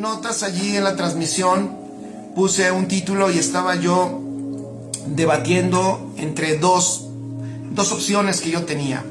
notas allí en la transmisión, puse un título y estaba yo debatiendo entre dos opciones que yo tenía.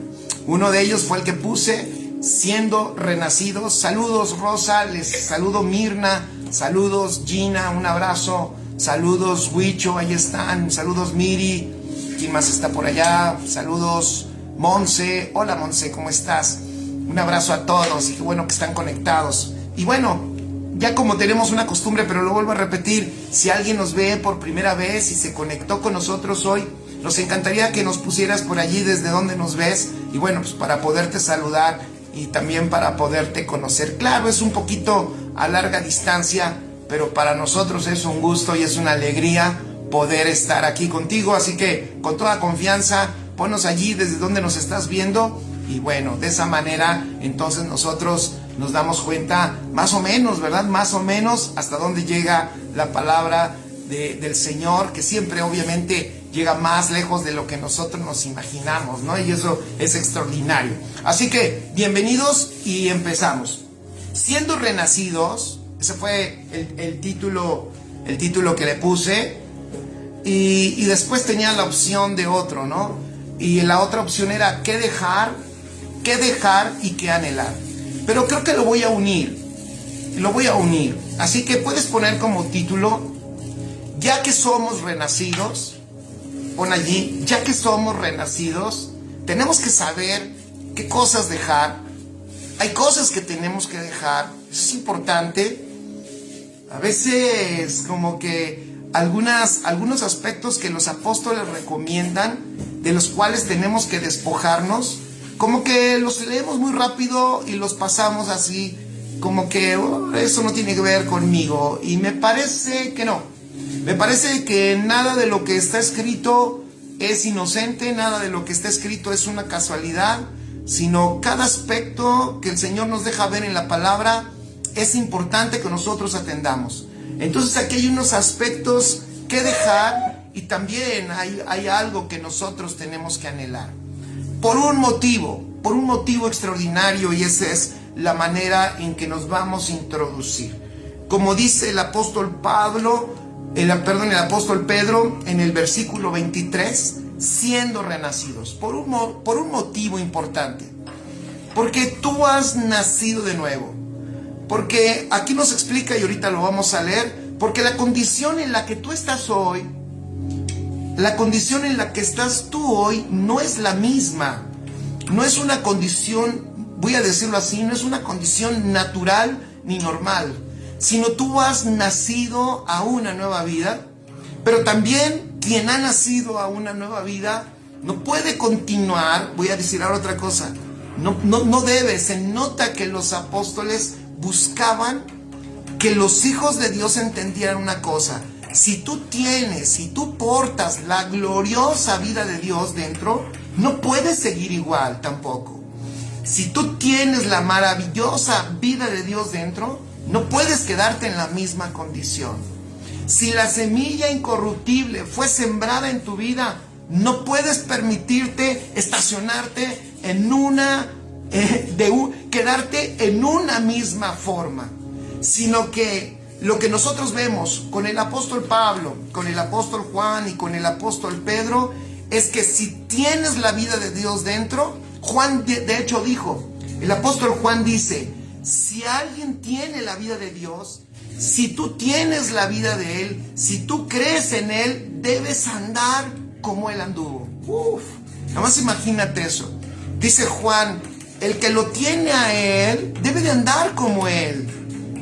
Uno de ellos fue el que puse, siendo renacidos. Saludos Rosa, les saludo Mirna, saludos Gina, un abrazo, saludos Huicho, ahí están, saludos Miri, ¿quién más está por allá? Saludos Monse, hola Monse, ¿cómo estás? Un abrazo a todos y qué bueno que están conectados. Y bueno, ya como tenemos una costumbre, pero lo vuelvo a repetir, si alguien nos ve por primera vez y se conectó con nosotros hoy, nos encantaría que nos pusieras por allí desde donde nos ves y bueno, pues para poderte saludar y también para poderte conocer. Claro, es un poquito a larga distancia, pero para nosotros es un gusto y es una alegría poder estar aquí contigo, así que con toda confianza, ponnos allí desde donde nos estás viendo y bueno, de esa manera entonces nosotros nos damos cuenta más o menos, ¿verdad? Más o menos hasta dónde llega la palabra del Señor, que siempre obviamente llega más lejos de lo que nosotros nos imaginamos, ¿no? Y eso es extraordinario. Así que, bienvenidos y empezamos. Siendo renacidos, ese fue el título que le puse, y después tenía la opción de otro, ¿no? Y la otra opción era qué dejar y qué anhelar. Pero creo que lo voy a unir. Así que puedes poner como título, ya que somos renacidos, pon allí, ya que somos renacidos, tenemos que saber qué cosas dejar. Hay cosas que tenemos que dejar, eso es importante. A veces como que algunos aspectos que los apóstoles recomiendan, de los cuales tenemos que despojarnos, como que los leemos muy rápido y los pasamos así, como que eso no tiene que ver conmigo. Y me parece que no. Me parece que nada de lo que está escrito es inocente, nada de lo que está escrito es una casualidad, sino cada aspecto que el Señor nos deja ver en la palabra es importante que nosotros atendamos. Entonces aquí hay unos aspectos que dejar y también hay algo que nosotros tenemos que anhelar. Por un motivo extraordinario, y esa es la manera en que nos vamos a introducir. Como dice el apóstol el apóstol Pedro en el versículo 23, siendo renacidos, por un motivo importante. Porque tú has nacido de nuevo. Porque aquí nos explica, y ahorita lo vamos a leer, porque la condición en la que tú estás hoy, la condición en la que estás tú hoy no es la misma. No es una condición, voy a decirlo así, no es una condición natural ni normal, sino tú has nacido a una nueva vida. Pero también quien ha nacido a una nueva vida no puede continuar. Voy a decir ahora otra cosa, no debe. Se nota que los apóstoles buscaban que los hijos de Dios entendieran una cosa: si tú portas la gloriosa vida de Dios dentro, no puedes seguir igual tampoco. Si tú tienes la maravillosa vida de Dios dentro, no puedes quedarte en la misma condición. Si la semilla incorruptible fue sembrada en tu vida, no puedes permitirte estacionarte quedarte en una misma forma, sino que lo que nosotros vemos con el apóstol Pablo, con el apóstol Juan y con el apóstol Pedro, es que si tienes la vida de Dios dentro, Juan de hecho dijo, el apóstol Juan dice, si alguien tiene la vida de Dios, si tú tienes la vida de Él, si tú crees en Él, debes andar como Él anduvo. Nada más imagínate eso. Dice Juan, el que lo tiene a Él, debe de andar como Él.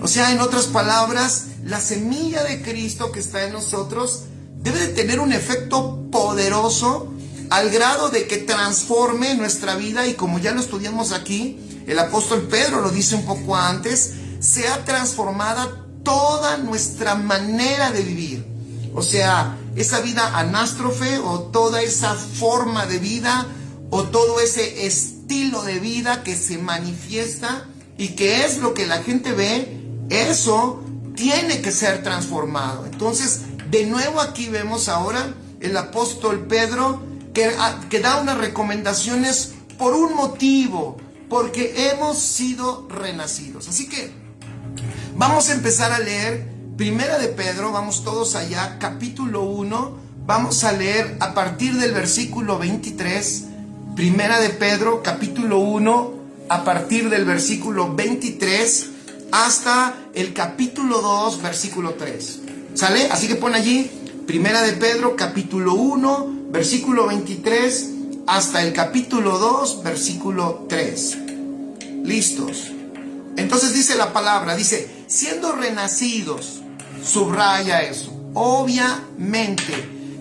O sea, en otras palabras, la semilla de Cristo que está en nosotros debe de tener un efecto poderoso al grado de que transforme nuestra vida, y como ya lo estudiamos aquí, el apóstol Pedro lo dice un poco antes, sea transformada toda nuestra manera de vivir. O sea, esa vida anástrofe, o toda esa forma de vida, o todo ese estilo de vida que se manifiesta y que es lo que la gente ve, eso tiene que ser transformado. Entonces, de nuevo aquí vemos ahora el apóstol Pedro que da unas recomendaciones por un motivo, porque hemos sido renacidos. Así que Vamos a empezar a leer Primera de Pedro, vamos todos allá, capítulo 1, vamos a leer a partir del versículo 23, Primera de Pedro, capítulo 1, a partir del versículo 23 hasta el capítulo 2, versículo 3. ¿Sale? Así que pon allí, Primera de Pedro, capítulo 1, versículo 23 hasta el capítulo 2, versículo 3. ¿Listos? Entonces dice la palabra, dice, siendo renacidos, subraya eso, obviamente,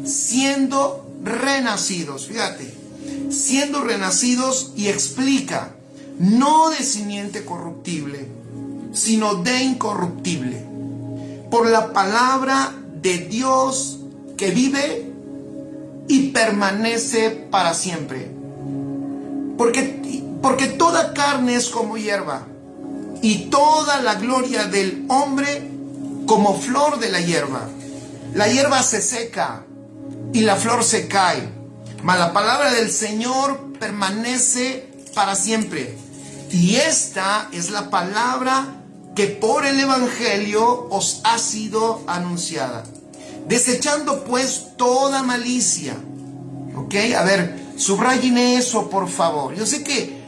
siendo renacidos, fíjate, siendo renacidos, y explica, no de simiente corruptible, sino de incorruptible, por la palabra de Dios que vive y permanece para siempre. Porque toda carne es como hierba, y toda la gloria del hombre como flor de la hierba. La hierba se seca y la flor se cae, mas la palabra del Señor permanece para siempre. Y esta es la palabra que por el Evangelio os ha sido anunciada. Desechando pues toda malicia. ¿Ok? A ver, subrayen eso, por favor. Yo sé que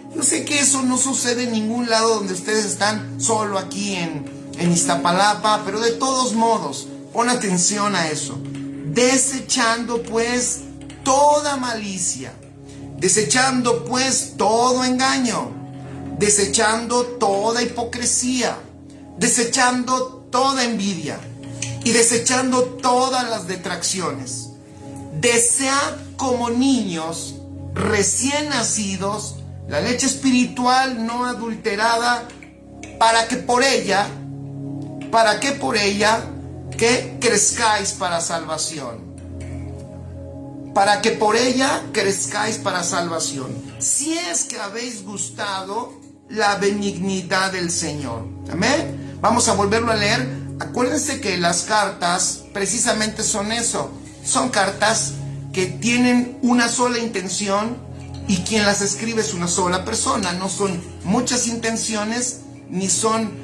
eso no sucede en ningún lado donde ustedes están, solo aquí en Iztapalapa, pero de todos modos, pon atención a eso. Desechando pues toda malicia, desechando pues todo engaño, desechando toda hipocresía, desechando toda envidia y desechando todas las detracciones. Desead como niños recién nacidos la leche espiritual no adulterada, para que por ella que crezcáis para salvación. Para que por ella crezcáis para salvación. Si es que habéis gustado la benignidad del Señor. Amén. Vamos a volverlo a leer. Acuérdense que las cartas precisamente son eso. Son cartas que tienen una sola intención, y quien las escribe es una sola persona. No son muchas intenciones, ni son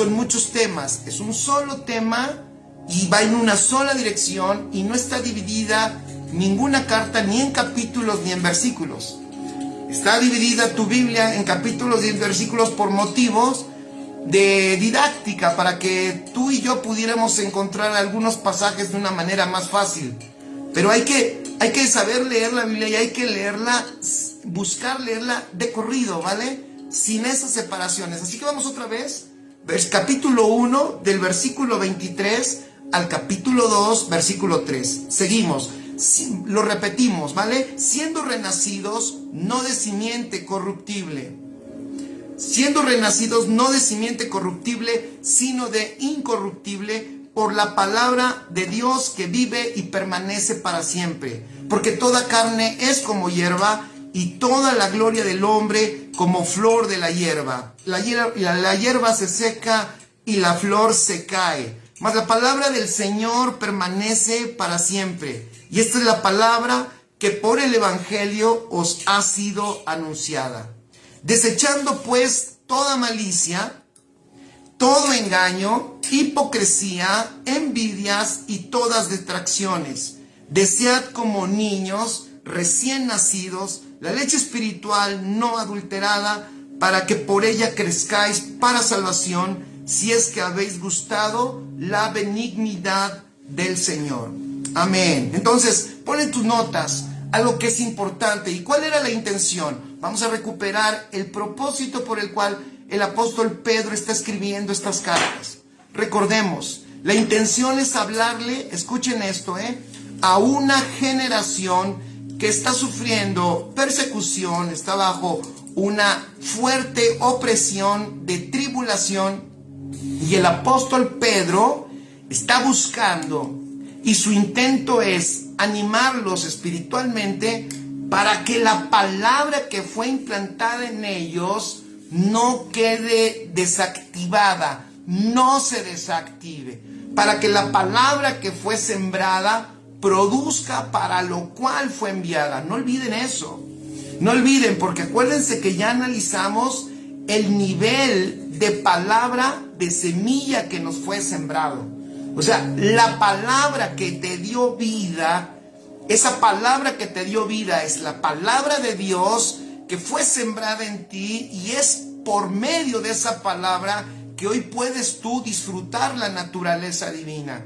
muchos temas. Es un solo tema y va en una sola dirección, y no está dividida ninguna carta ni en capítulos ni en versículos. Está dividida tu Biblia en capítulos y en versículos por motivos de didáctica, para que tú y yo pudiéramos encontrar algunos pasajes de una manera más fácil. Pero hay que saber leer la Biblia, y hay que leerla, buscar leerla de corrido, ¿vale? Sin esas separaciones. Así que vamos otra vez, capítulo 1, del versículo 23 al capítulo 2, versículo 3. Seguimos, lo repetimos, ¿vale? Siendo renacidos, no de simiente corruptible. Siendo renacidos, no de simiente corruptible, sino de incorruptible, por la palabra de Dios que vive y permanece para siempre. Porque toda carne es como hierba, y toda la gloria del hombre como flor de la hierba. La hierba se seca y la flor se cae, mas la palabra del Señor permanece para siempre. Y esta es la palabra que por el Evangelio os ha sido anunciada. Desechando pues toda malicia, todo engaño, hipocresía, envidias y todas detracciones. Desead como niños recién nacidos la leche espiritual no adulterada, para que por ella crezcáis para salvación, si es que habéis gustado la benignidad del Señor. Amén. Entonces, pon en tus notas algo que es importante. ¿Y cuál era la intención? Vamos a recuperar el propósito por el cual el apóstol Pedro está escribiendo estas cartas. Recordemos, la intención es hablarle, escuchen esto, a una generación que está sufriendo persecución, está bajo una fuerte opresión de tribulación, y el apóstol Pedro está buscando, y su intento es animarlos espiritualmente para que la palabra que fue implantada en ellos no quede desactivada, no se desactive, para que la palabra que fue sembrada produzca para lo cual fue enviada. No olviden eso, no olviden, porque acuérdense que ya analizamos el nivel de palabra, de semilla que nos fue sembrado. O sea, la palabra que te dio vida, esa palabra que te dio vida es la palabra de Dios que fue sembrada en ti, y es por medio de esa palabra que hoy puedes tú disfrutar la naturaleza divina.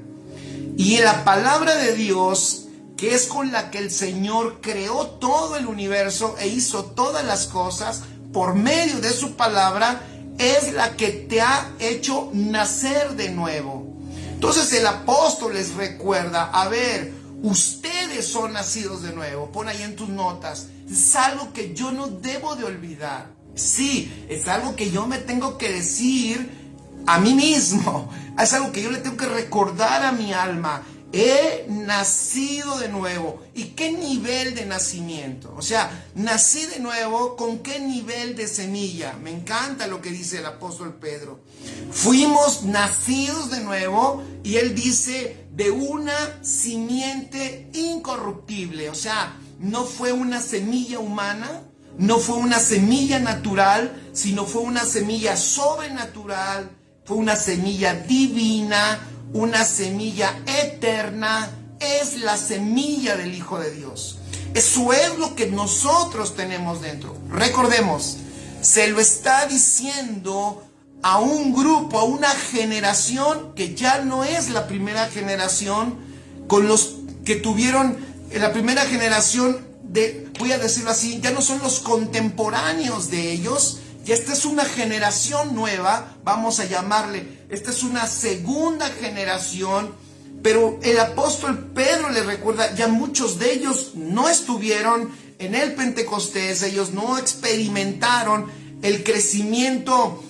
Y la palabra de Dios, que es con la que el Señor creó todo el universo e hizo todas las cosas, por medio de su palabra, es la que te ha hecho nacer de nuevo. Entonces el apóstol les recuerda, a ver, ustedes son nacidos de nuevo. Pon ahí en tus notas, es algo que yo no debo de olvidar. Sí, es algo que yo me tengo que decir a mí mismo. Es algo que yo le tengo que recordar a mi alma. He nacido de nuevo. ¿Y qué nivel de nacimiento? O sea, nací de nuevo, ¿con qué nivel de semilla? Me encanta lo que dice el apóstol Pedro. Fuimos nacidos de nuevo, y él dice, de una simiente incorruptible. O sea, no fue una semilla humana, no fue una semilla natural, sino fue una semilla sobrenatural, fue una semilla divina, una semilla eterna. Es la semilla del Hijo de Dios. Eso es lo que nosotros tenemos dentro. Recordemos, se lo está diciendo a un grupo, a una generación que ya no es la primera generación con los que tuvieron la primera generación de, voy a decirlo así, ya no son los contemporáneos de ellos. Y esta es una generación nueva, vamos a llamarle, esta es una segunda generación, pero el apóstol Pedro les recuerda, ya muchos de ellos no estuvieron en el Pentecostés, ellos no experimentaron el crecimiento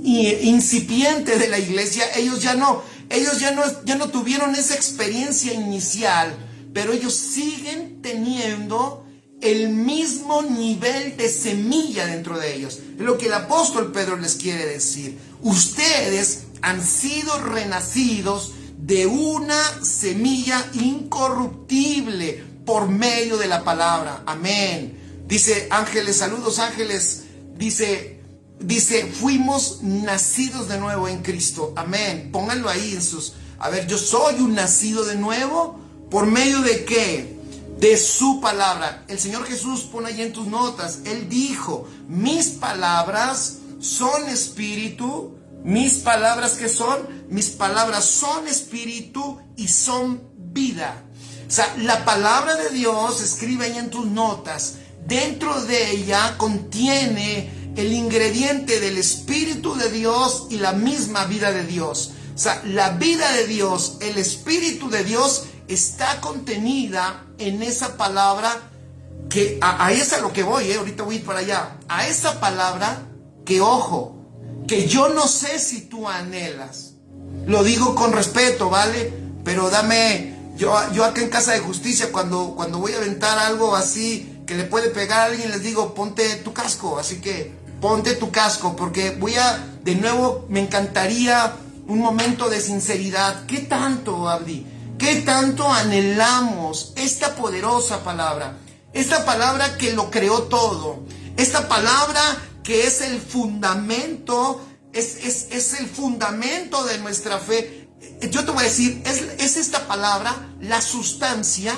incipiente de la iglesia, ellos ya no tuvieron esa experiencia inicial, pero ellos siguen teniendo el mismo nivel de semilla dentro de ellos. Es lo que el apóstol Pedro les quiere decir. Ustedes han sido renacidos de una semilla incorruptible por medio de la palabra. Amén. Dice Ángeles, saludos Ángeles. Dice, fuimos nacidos de nuevo en Cristo. Amén. Pónganlo ahí en sus... A ver, yo soy un nacido de nuevo. ¿Por medio de qué? De su palabra. El Señor Jesús, pone ahí en tus notas, Él dijo, mis palabras son espíritu. Mis palabras, ¿qué son? Mis palabras son espíritu y son vida. O sea, la palabra de Dios, escribe ahí en tus notas, dentro de ella contiene el ingrediente del Espíritu de Dios y la misma vida de Dios. O sea, la vida de Dios, el Espíritu de Dios está contenida en esa palabra, que a esa es lo que voy, ahorita voy a ir para allá. A esa palabra que, ojo, que yo no sé si tú anhelas. Lo digo con respeto, ¿vale? Pero yo acá en Casa de Justicia, cuando voy a aventar algo así que le puede pegar a alguien, les digo, ponte tu casco. Así que ponte tu casco, porque de nuevo, me encantaría un momento de sinceridad. ¿Qué tanto, Abdi? ¿Qué tanto anhelamos esta poderosa palabra? Esta palabra que lo creó todo. Esta palabra que es el fundamento, es el fundamento de nuestra fe. Yo te voy a decir, es esta palabra la sustancia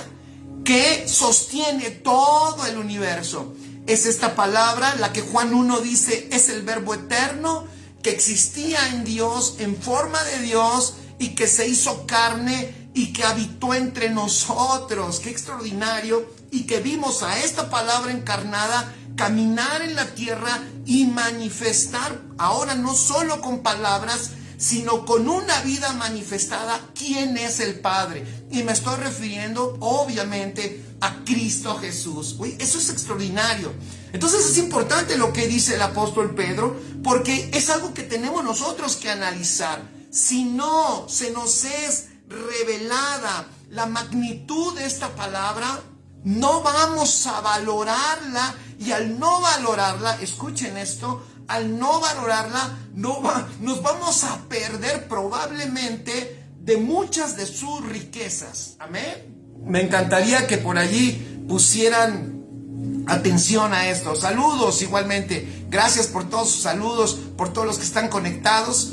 que sostiene todo el universo. Es esta palabra la que Juan 1 dice, es el verbo eterno que existía en Dios, en forma de Dios, y que se hizo carne y que habitó entre nosotros. ¡Qué extraordinario! Y que vimos a esta palabra encarnada caminar en la tierra y manifestar, ahora no solo con palabras, sino con una vida manifestada, quién es el Padre. Y me estoy refiriendo obviamente a Cristo Jesús. Uy, eso es extraordinario. Entonces es importante lo que dice el apóstol Pedro, porque es algo que tenemos nosotros que analizar. Si no se nos es revelada la magnitud de esta palabra, no vamos a valorarla, y al no valorarla, escuchen esto, al no valorarla, nos vamos a perder probablemente de muchas de sus riquezas. Amén. Me encantaría que por allí pusieran atención a esto. Saludos igualmente. Gracias por todos sus saludos, por todos los que están conectados.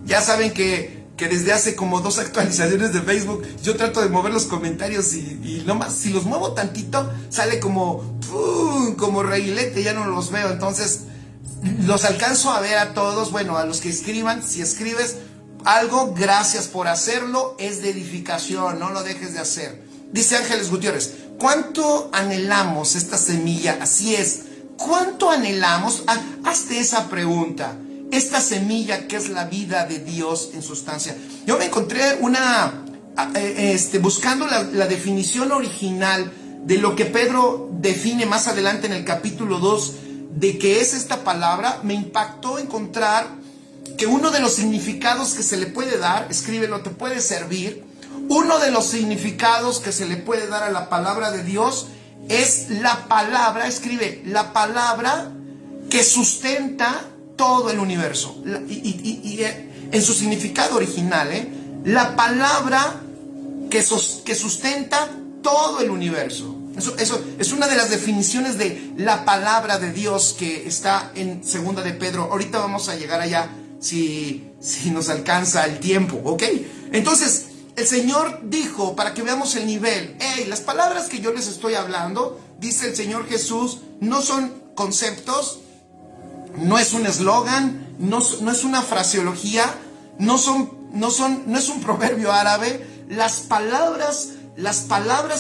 Ya saben que desde hace como 2 actualizaciones de Facebook yo trato de mover los comentarios y nomás si los muevo tantito sale como reguilete, ya no los veo. Entonces los alcanzo a ver a todos. Bueno, a los que escriban, si escribes algo, gracias por hacerlo, es de edificación, no lo dejes de hacer. Dice Ángeles Gutiérrez, ¿cuánto anhelamos esta semilla? Así es, ¿cuánto anhelamos? Hazte esa pregunta. Esta semilla que es la vida de Dios en sustancia. Yo me encontré buscando la definición original de lo que Pedro define más adelante en el capítulo 2, de qué es esta palabra. Me impactó encontrar que uno de los significados que se le puede dar, escríbelo, te puede servir. Uno de los significados que se le puede dar a la palabra de Dios es la palabra, escribe, la palabra que sustenta todo el universo. Y en su significado original, la palabra que sustenta todo el universo. Eso es una de las definiciones de la palabra de Dios que está en Segunda de Pedro. Ahorita vamos a llegar allá si nos alcanza el tiempo, ¿ok? Entonces, el Señor dijo, para que veamos el nivel, las palabras que yo les estoy hablando, dice el Señor Jesús, no son conceptos, no es un eslogan, no es una fraseología, no es un proverbio árabe. Las palabras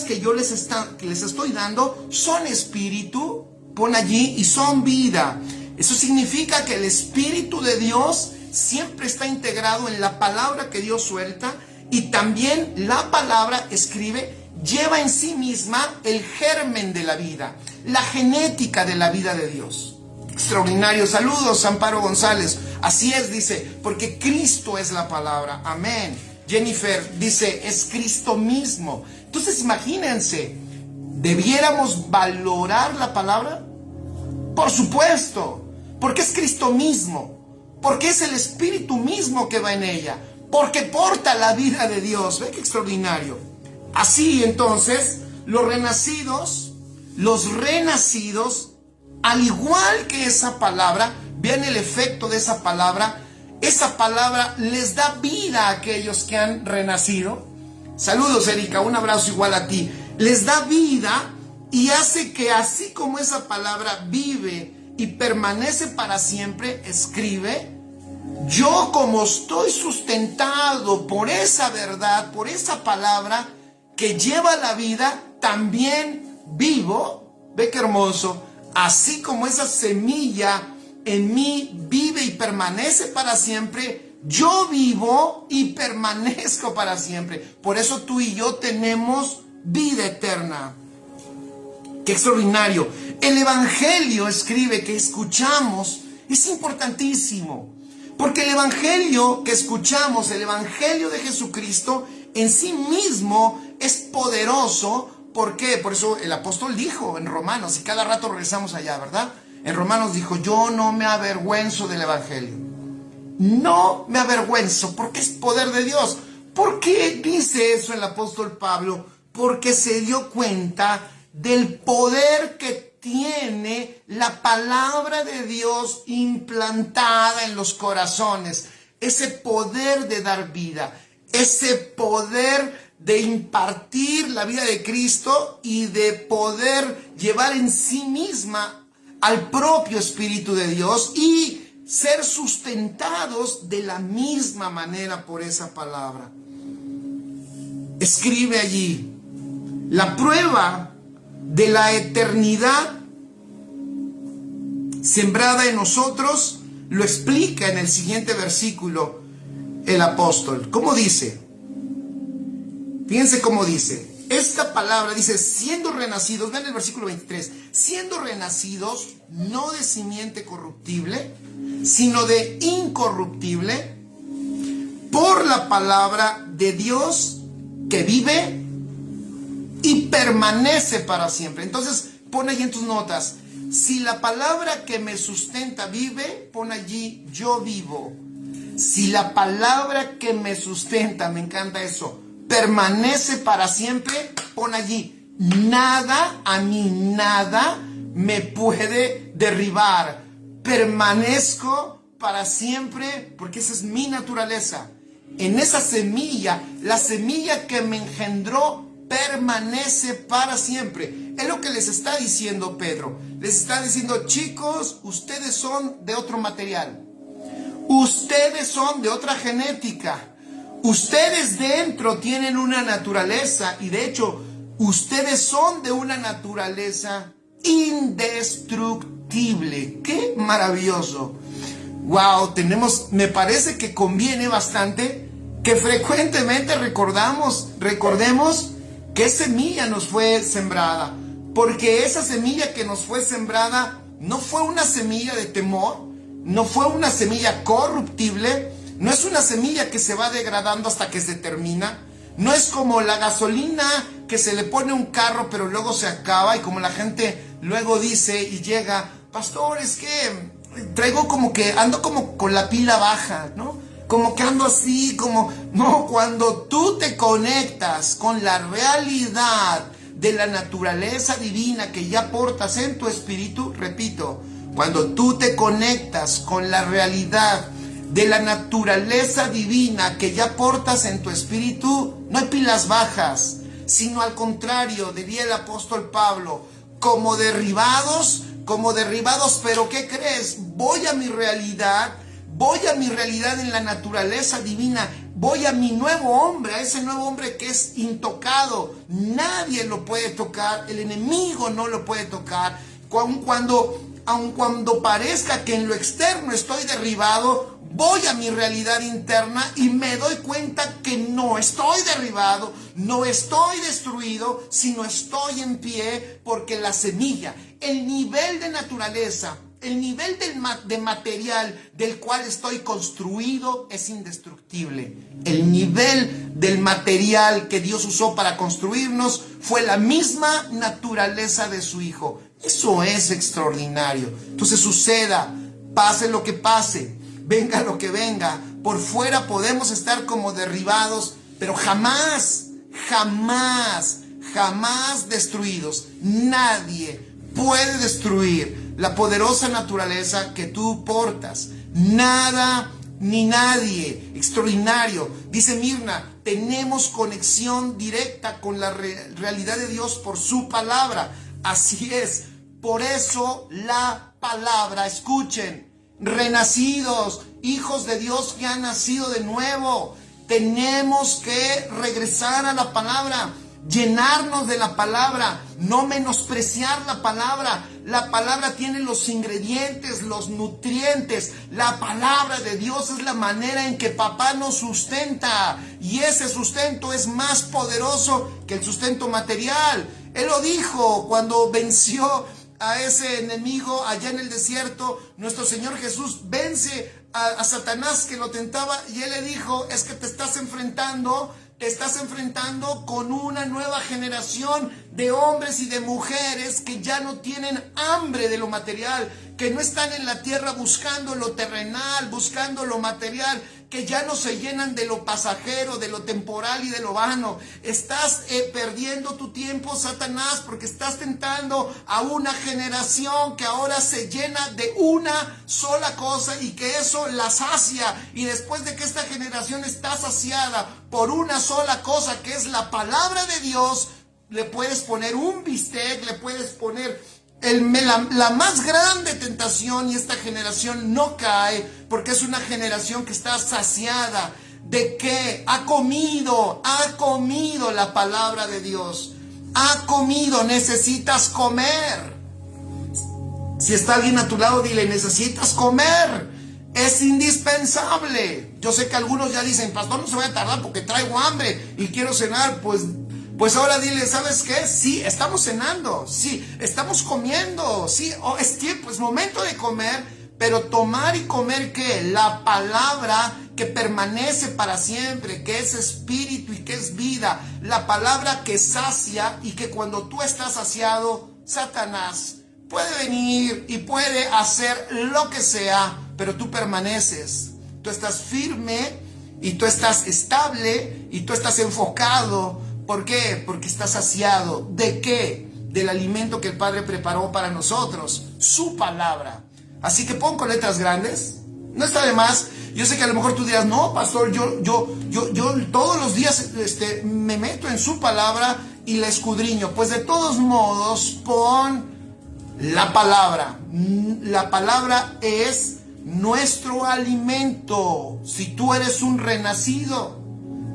que yo les estoy dando son espíritu, pon allí, y son vida. Eso significa que el Espíritu de Dios siempre está integrado en la palabra que Dios suelta, y también la palabra, escribe, lleva en sí misma el germen de la vida, la genética de la vida de Dios. Extraordinario. Saludos, Amparo González. Así es, dice, porque Cristo es la palabra. Amén. Jennifer dice, es Cristo mismo. Entonces imagínense, ¿debiéramos valorar la palabra? Por supuesto, porque es Cristo mismo, porque es el Espíritu mismo que va en ella, porque porta la vida de Dios. ¿Ve qué extraordinario? Así entonces, los renacidos, al igual que esa palabra, vean el efecto de esa palabra les da vida a aquellos que han renacido. Saludos, Erika, un abrazo igual a ti. Les da vida y hace que así como esa palabra vive y permanece para siempre, escribe, yo como estoy sustentado por esa verdad, por esa palabra que lleva la vida, también vivo. Ve qué hermoso. Así como esa semilla en mí vive y permanece para siempre, yo vivo y permanezco para siempre. Por eso tú y yo tenemos vida eterna. ¡Qué extraordinario! El Evangelio, escribe, que escuchamos es importantísimo. Porque el Evangelio que escuchamos, el Evangelio de Jesucristo, en sí mismo es poderoso. ¿Por qué? Por eso el apóstol dijo en Romanos, y cada rato regresamos allá, ¿verdad? En Romanos dijo, yo no me avergüenzo del Evangelio. No me avergüenzo, porque es poder de Dios. ¿Por qué dice eso el apóstol Pablo? Porque se dio cuenta del poder que tiene la palabra de Dios implantada en los corazones. Ese poder de dar vida, ese poder de impartir la vida de Cristo y de poder llevar en sí misma al propio Espíritu de Dios y ser sustentados de la misma manera por esa palabra. Escribe allí, la prueba de la eternidad sembrada en nosotros lo explica en el siguiente versículo el apóstol. ¿Cómo dice? Fíjense cómo dice. Esta palabra dice, siendo renacidos, vean el versículo 23, siendo renacidos no de simiente corruptible, sino de incorruptible, por la palabra de Dios que vive y permanece para siempre. Entonces, pon allí en tus notas, si la palabra que me sustenta vive, pon allí, yo vivo. Si la palabra que me sustenta, me encanta eso, permanece para siempre, pon allí, nada, a mí nada me puede derribar. Permanezco para siempre porque esa es mi naturaleza. En esa semilla, la semilla que me engendró permanece para siempre. Es lo que les está diciendo Pedro. Les está diciendo, chicos, ustedes son de otro material. Ustedes son de otra genética. Ustedes dentro tienen una naturaleza y de hecho, ustedes son de una naturaleza indestructible. ¡Qué maravilloso! Wow, me parece que conviene bastante que frecuentemente recordemos qué semilla nos fue sembrada. Porque esa semilla que nos fue sembrada no fue una semilla de temor, no fue una semilla corruptible, no es una semilla que se va degradando hasta que se termina. No es como la gasolina que se le pone a un carro pero luego se acaba y como la gente luego dice y llega, pastor, es que ando como con la pila baja, ¿no? Como que ando así, no, cuando tú te conectas con la realidad de la naturaleza divina que ya portas en tu espíritu, repito, cuando tú te conectas con la realidad de la naturaleza divina que ya portas en tu espíritu, no hay pilas bajas, sino al contrario, diría el apóstol Pablo, como derribados, pero ¿qué crees? Voy a mi realidad en la naturaleza divina, voy a mi nuevo hombre, a ese nuevo hombre que es intocado, nadie lo puede tocar, el enemigo no lo puede tocar, aun cuando parezca que en lo externo estoy derribado, voy a mi realidad interna y me doy cuenta que no estoy derribado, no estoy destruido, sino estoy en pie porque la semilla, el nivel de naturaleza, el nivel de material del cual estoy construido es indestructible. El nivel del material que Dios usó para construirnos fue la misma naturaleza de su Hijo. Eso es extraordinario. Entonces suceda, pase lo que pase, venga lo que venga, por fuera podemos estar como derribados, pero jamás destruidos. Nadie puede destruir la poderosa naturaleza que tú portas. Nada ni nadie. Extraordinario. Dice Mirna, tenemos conexión directa con la realidad de Dios por su palabra. Así es. Por eso la palabra, escuchen, renacidos, hijos de Dios que han nacido de nuevo, tenemos que regresar a la palabra, llenarnos de la palabra, no menospreciar la palabra. La palabra tiene los ingredientes, los nutrientes. La palabra de Dios es la manera en que papá nos sustenta. Y ese sustento es más poderoso que el sustento material. Él lo dijo cuando venció a ese enemigo allá en el desierto. Nuestro Señor Jesús vence a Satanás que lo tentaba. Y Él le dijo, es que te estás enfrentando con una nueva generación de hombres y de mujeres que ya no tienen hambre de lo material, que no están en la tierra buscando lo terrenal, buscando lo material, que ya no se llenan de lo pasajero, de lo temporal y de lo vano. Estás perdiendo tu tiempo, Satanás, porque estás tentando a una generación que ahora se llena de una sola cosa y que eso la sacia. Y después de que esta generación está saciada por una sola cosa, que es la palabra de Dios, le puedes poner un bistec, le puedes poner la más grande tentación, y esta generación no cae porque es una generación que está saciada. ¿De qué? Ha comido la palabra de Dios. Ha comido, necesitas comer. Si está alguien a tu lado, dile, necesitas comer. Es indispensable. Yo sé que algunos ya dicen, pastor, no se vaya a tardar porque traigo hambre y quiero cenar. Pues ahora dile, ¿sabes qué? Sí, estamos cenando, sí, estamos comiendo, sí, es tiempo, es momento de comer, pero tomar y comer, ¿qué? La palabra que permanece para siempre, que es espíritu y que es vida, la palabra que sacia y que cuando tú estás saciado, Satanás puede venir y puede hacer lo que sea, pero tú permaneces, tú estás firme y tú estás estable y tú estás enfocado. ¿Por qué? Porque estás saciado. ¿De qué? del alimento que el Padre preparó para nosotros, su palabra. Así que pon con letras grandes, no está de más. Yo sé que a lo mejor tú dirás, no, pastor, yo todos los días me meto en su palabra y la escudriño. Pues de todos modos, pon la palabra. La palabra es nuestro alimento. Si tú eres un renacido,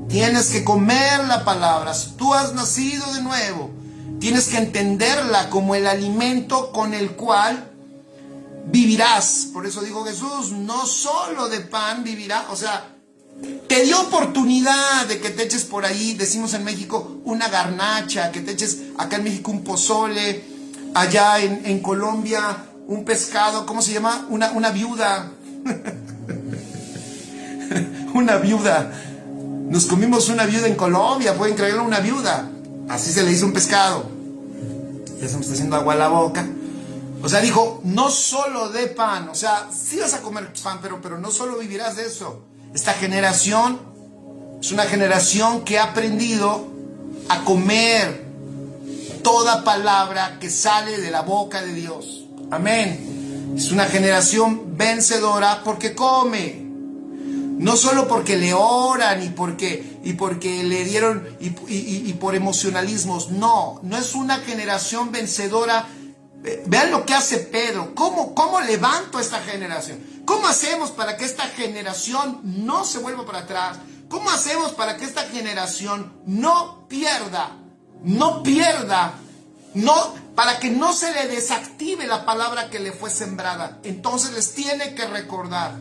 tienes que comer la palabra. Si tú has nacido de nuevo, tienes que entenderla como el alimento con el cual vivirás. Por eso dijo Jesús, no solo de pan vivirá. O sea, te dio oportunidad de que te eches por ahí, decimos en México, una garnacha, que te eches acá en México un pozole, allá en Colombia un pescado, ¿cómo se llama? Una viuda. Una viuda. Nos comimos una viuda en Colombia, pueden creerlo, una viuda. Así se le hizo un pescado. Ya se me está haciendo agua a la boca. O sea, dijo, no solo de pan. O sea, sí vas a comer pan, pero no solo vivirás de eso. Esta generación es una generación que ha aprendido a comer toda palabra que sale de la boca de Dios. Amén. Es una generación vencedora porque come. No solo porque le oran y porque le dieron y por emocionalismos. No es una generación vencedora. Vean lo que hace Pedro. ¿Cómo levanto esta generación? ¿Cómo hacemos para que esta generación no se vuelva para atrás? ¿Cómo hacemos para que esta generación no pierda? Para que no se le desactive la palabra que le fue sembrada. Entonces les tiene que recordar.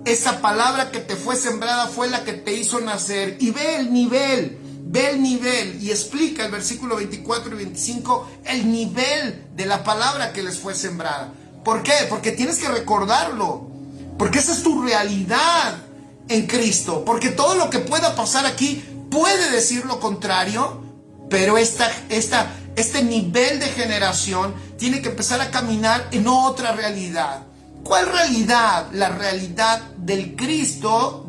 Esa palabra que te fue sembrada fue la que te hizo nacer. Y ve el nivel. Y explica el versículo 24 y 25 el nivel de la palabra que les fue sembrada. ¿Por qué? Porque tienes que recordarlo. Porque esa es tu realidad en Cristo. Porque todo lo que pueda pasar aquí puede decir lo contrario. Pero este nivel de generación tiene que empezar a caminar en otra realidad. ¿Cuál realidad? La realidad del Cristo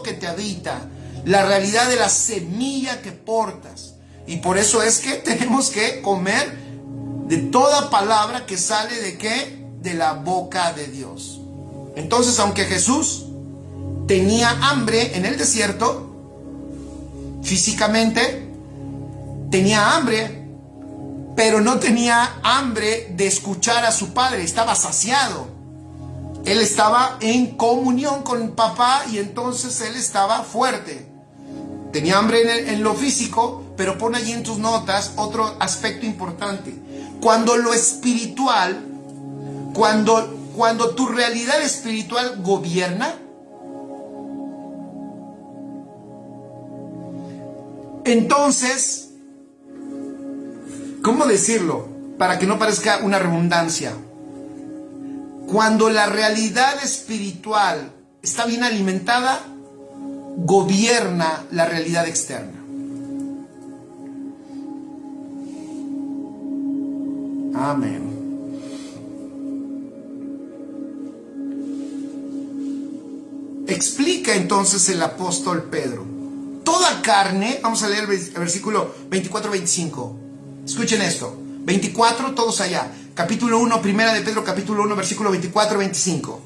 que te habita. La realidad de la semilla que portas. Y por eso es que tenemos que comer de toda palabra que sale ¿de qué? De la boca de Dios. Entonces, aunque Jesús tenía hambre en el desierto, físicamente tenía hambre, pero no tenía hambre de escuchar a su Padre, estaba saciado. Él estaba en comunión con papá y entonces él estaba fuerte. Tenía hambre en lo físico, pero pon allí en tus notas otro aspecto importante. Cuando lo espiritual, cuando tu realidad espiritual gobierna, entonces, ¿cómo decirlo? Para que no parezca una redundancia. Cuando la realidad espiritual está bien alimentada, gobierna la realidad externa. Amén. Explica entonces el apóstol Pedro. Toda carne, vamos a leer el versículo 24-25. Escuchen esto. 24, todos allá. Capítulo 1, primera de Pedro, capítulo 1, versículo 24-25.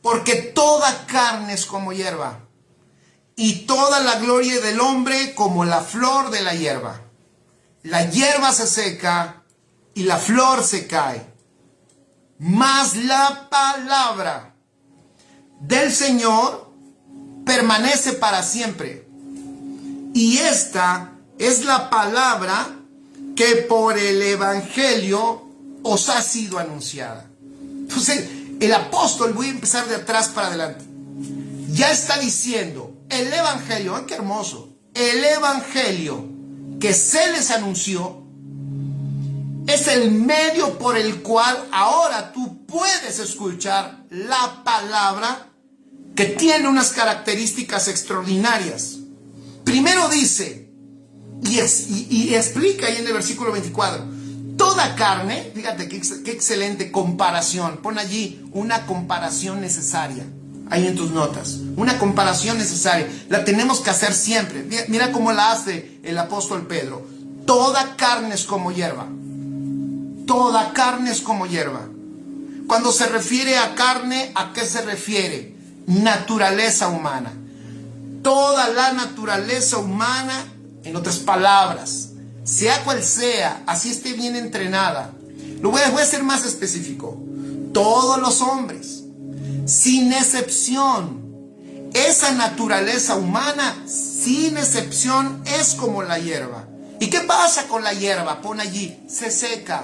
Porque toda carne es como hierba, y toda la gloria del hombre como la flor de la hierba. La hierba se seca y la flor se cae, mas la palabra del Señor permanece para siempre. Y esta es la palabra que por el Evangelio os ha sido anunciada. Entonces, el apóstol, voy a empezar de atrás para adelante, ya está diciendo, el Evangelio, qué hermoso, el Evangelio que se les anunció es el medio por el cual ahora tú puedes escuchar la palabra que tiene unas características extraordinarias. Primero dice, y explica ahí en el versículo 24, toda carne, fíjate qué excelente comparación, pon allí una comparación necesaria, ahí en tus notas, una comparación necesaria, la tenemos que hacer siempre. Mira cómo la hace el apóstol Pedro. Toda carne es como hierba. toda carne es como hierba. Cuando se refiere a carne, ¿a qué se refiere? Naturaleza humana. Toda la naturaleza humana, en otras palabras, sea cual sea, así esté bien entrenada. Voy a ser más específico. Todos los hombres, sin excepción, esa naturaleza humana, sin excepción, es como la hierba. ¿Y qué pasa con la hierba? Pon allí, se seca.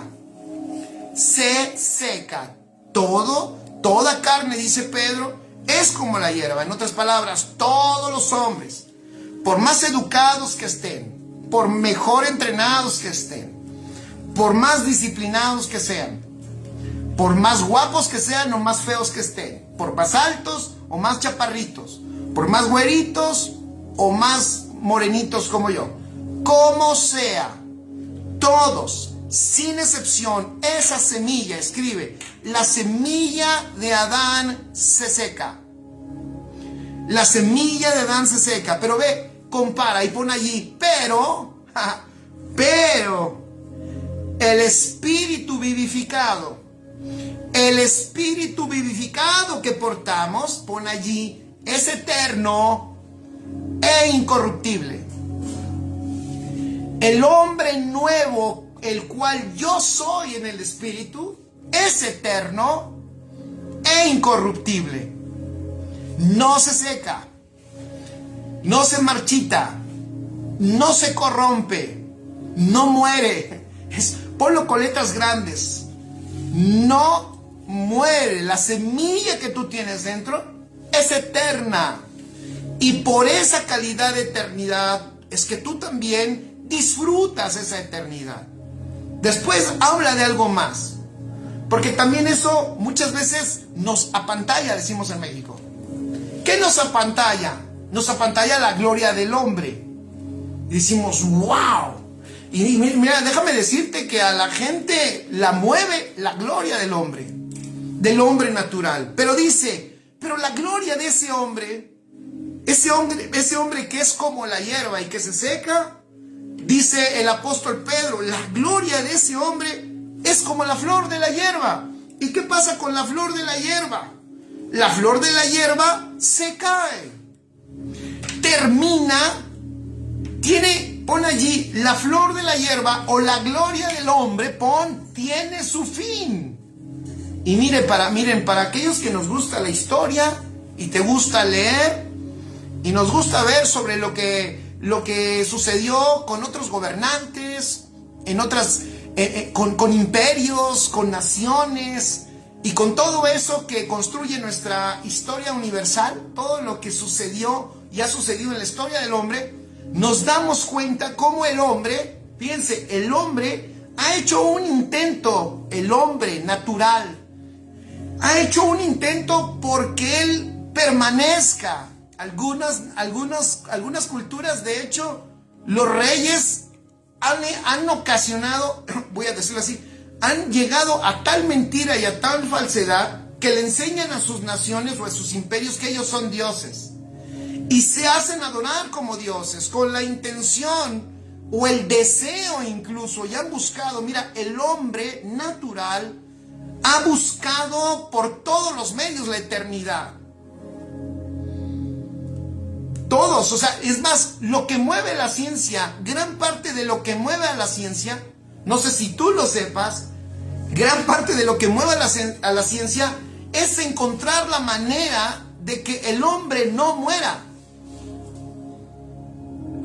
Se seca. Toda carne, dice Pedro, es como la hierba. En otras palabras, todos los hombres, por más educados que estén, por mejor entrenados que estén, por más disciplinados que sean, por más guapos que sean o más feos que estén, por más altos o más chaparritos, por más güeritos o más morenitos como yo, como sea, todos, sin excepción, esa semilla, escribe, la semilla de Adán se seca. La semilla de Adán se seca. Pero ve, compara y pon allí, pero el espíritu vivificado que portamos, pon allí, es eterno e incorruptible. El hombre nuevo, el cual yo soy en el espíritu, es eterno e incorruptible. No se seca, no se marchita, no se corrompe, no muere. Ponlo con letras grandes. No muere. La semilla que tú tienes dentro es eterna. Y por esa calidad de eternidad es que tú también disfrutas esa eternidad. Después habla de algo más, porque también eso muchas veces nos apantalla, decimos en México. ¿Qué nos apantalla? Nos apantalla la gloria del hombre. Y decimos, wow. Y mira, déjame decirte que a la gente la mueve la gloria del hombre natural. Pero dice, pero la gloria de ese hombre que es como la hierba y que se seca, dice el apóstol Pedro, la gloria de ese hombre es como la flor de la hierba. ¿Y qué pasa con la flor de la hierba? La flor de la hierba se cae, termina, pon allí, la flor de la hierba o la gloria del hombre, tiene su fin. Y miren, para aquellos que nos gusta la historia y te gusta leer y nos gusta ver sobre lo que sucedió con otros gobernantes, con imperios, con naciones y con todo eso que construye nuestra historia universal, todo lo que sucedió y ha sucedido en la historia del hombre, nos damos cuenta cómo el hombre, fíjense, el hombre ha hecho un intento, el hombre natural, ha hecho un intento porque él permanezca. Algunas culturas, de hecho, los reyes han ocasionado, voy a decirlo así, han llegado a tal mentira y a tal falsedad que le enseñan a sus naciones o a sus imperios que ellos son dioses. Y se hacen adorar como dioses con la intención o el deseo incluso, y han buscado, mira, el hombre natural ha buscado por todos los medios la eternidad. Todos, o sea, es más, lo que mueve la ciencia, gran parte de lo que mueve a la ciencia, no sé si tú lo sepas, gran parte de lo que mueve a la ciencia es encontrar la manera de que el hombre no muera.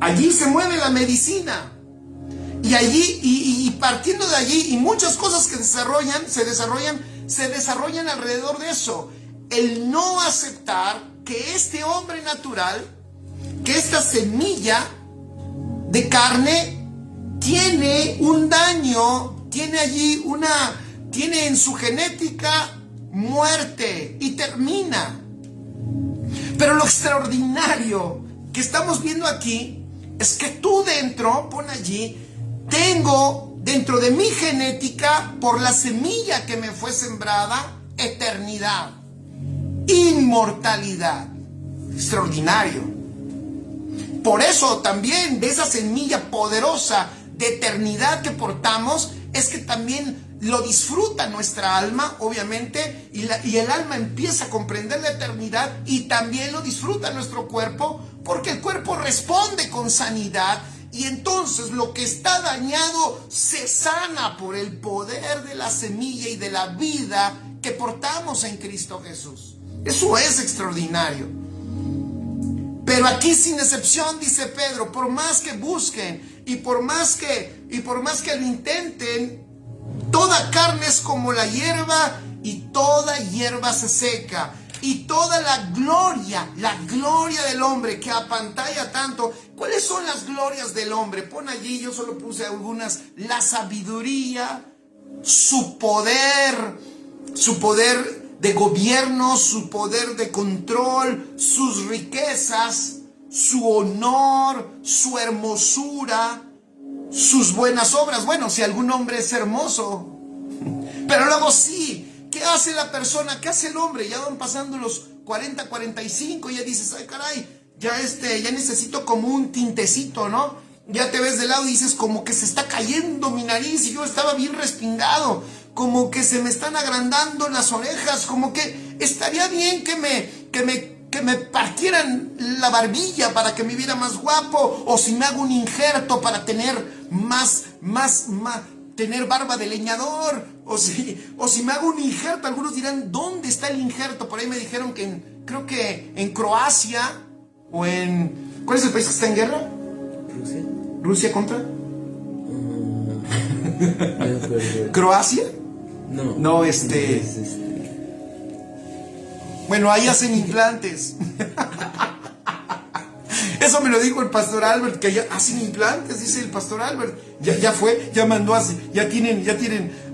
Allí se mueve la medicina. Y allí, y partiendo de allí, y muchas cosas que se desarrollan alrededor de eso. El no aceptar que este hombre natural, que esta semilla de carne tiene un daño, tiene en su genética muerte y termina. Pero lo extraordinario que estamos viendo aquí es que tú pon allí, tengo dentro de mi genética, por la semilla que me fue sembrada, eternidad, inmortalidad. Extraordinario. Por eso también de esa semilla poderosa de eternidad que portamos, es que también lo disfruta nuestra alma, obviamente, y el alma empieza a comprender la eternidad, y también lo disfruta nuestro cuerpo, porque el cuerpo responde con sanidad, y entonces lo que está dañado se sana por el poder de la semilla y de la vida que portamos en Cristo Jesús. Eso es extraordinario. Pero aquí, sin excepción, dice Pedro, por más que busquen y por más que lo intenten, toda carne es como la hierba y toda hierba se seca. Y toda la gloria del hombre que apantalla tanto. ¿Cuáles son las glorias del hombre? Pon allí, yo solo puse algunas. La sabiduría, su poder de gobierno, su poder de control, sus riquezas, su honor, su hermosura, sus buenas obras. Bueno, si algún hombre es hermoso, pero luego sí, ¿qué hace la persona? ¿Qué hace el hombre? Ya van pasando los 40, 45, y ya dices, ay caray, ya necesito como un tintecito, ¿no? Ya te ves de lado y dices, como que se está cayendo mi nariz y yo estaba bien respingado, como que se me están agrandando las orejas, como que estaría bien que me partieran la barbilla para que me viera más guapo, o si me hago un injerto para tener tener barba de leñador, o si me hago un injerto. Algunos dirán, ¿dónde está el injerto? Por ahí me dijeron que creo que en Croacia, o en... ¿Cuál es el país que está en guerra? Rusia. ¿Rusia contra? ¿Croacia? No, Bueno, ahí hacen implantes. Eso me lo dijo el pastor Albert, que allá hacen implantes, dice el pastor Albert. Ya fue, ya mandó así, ya tienen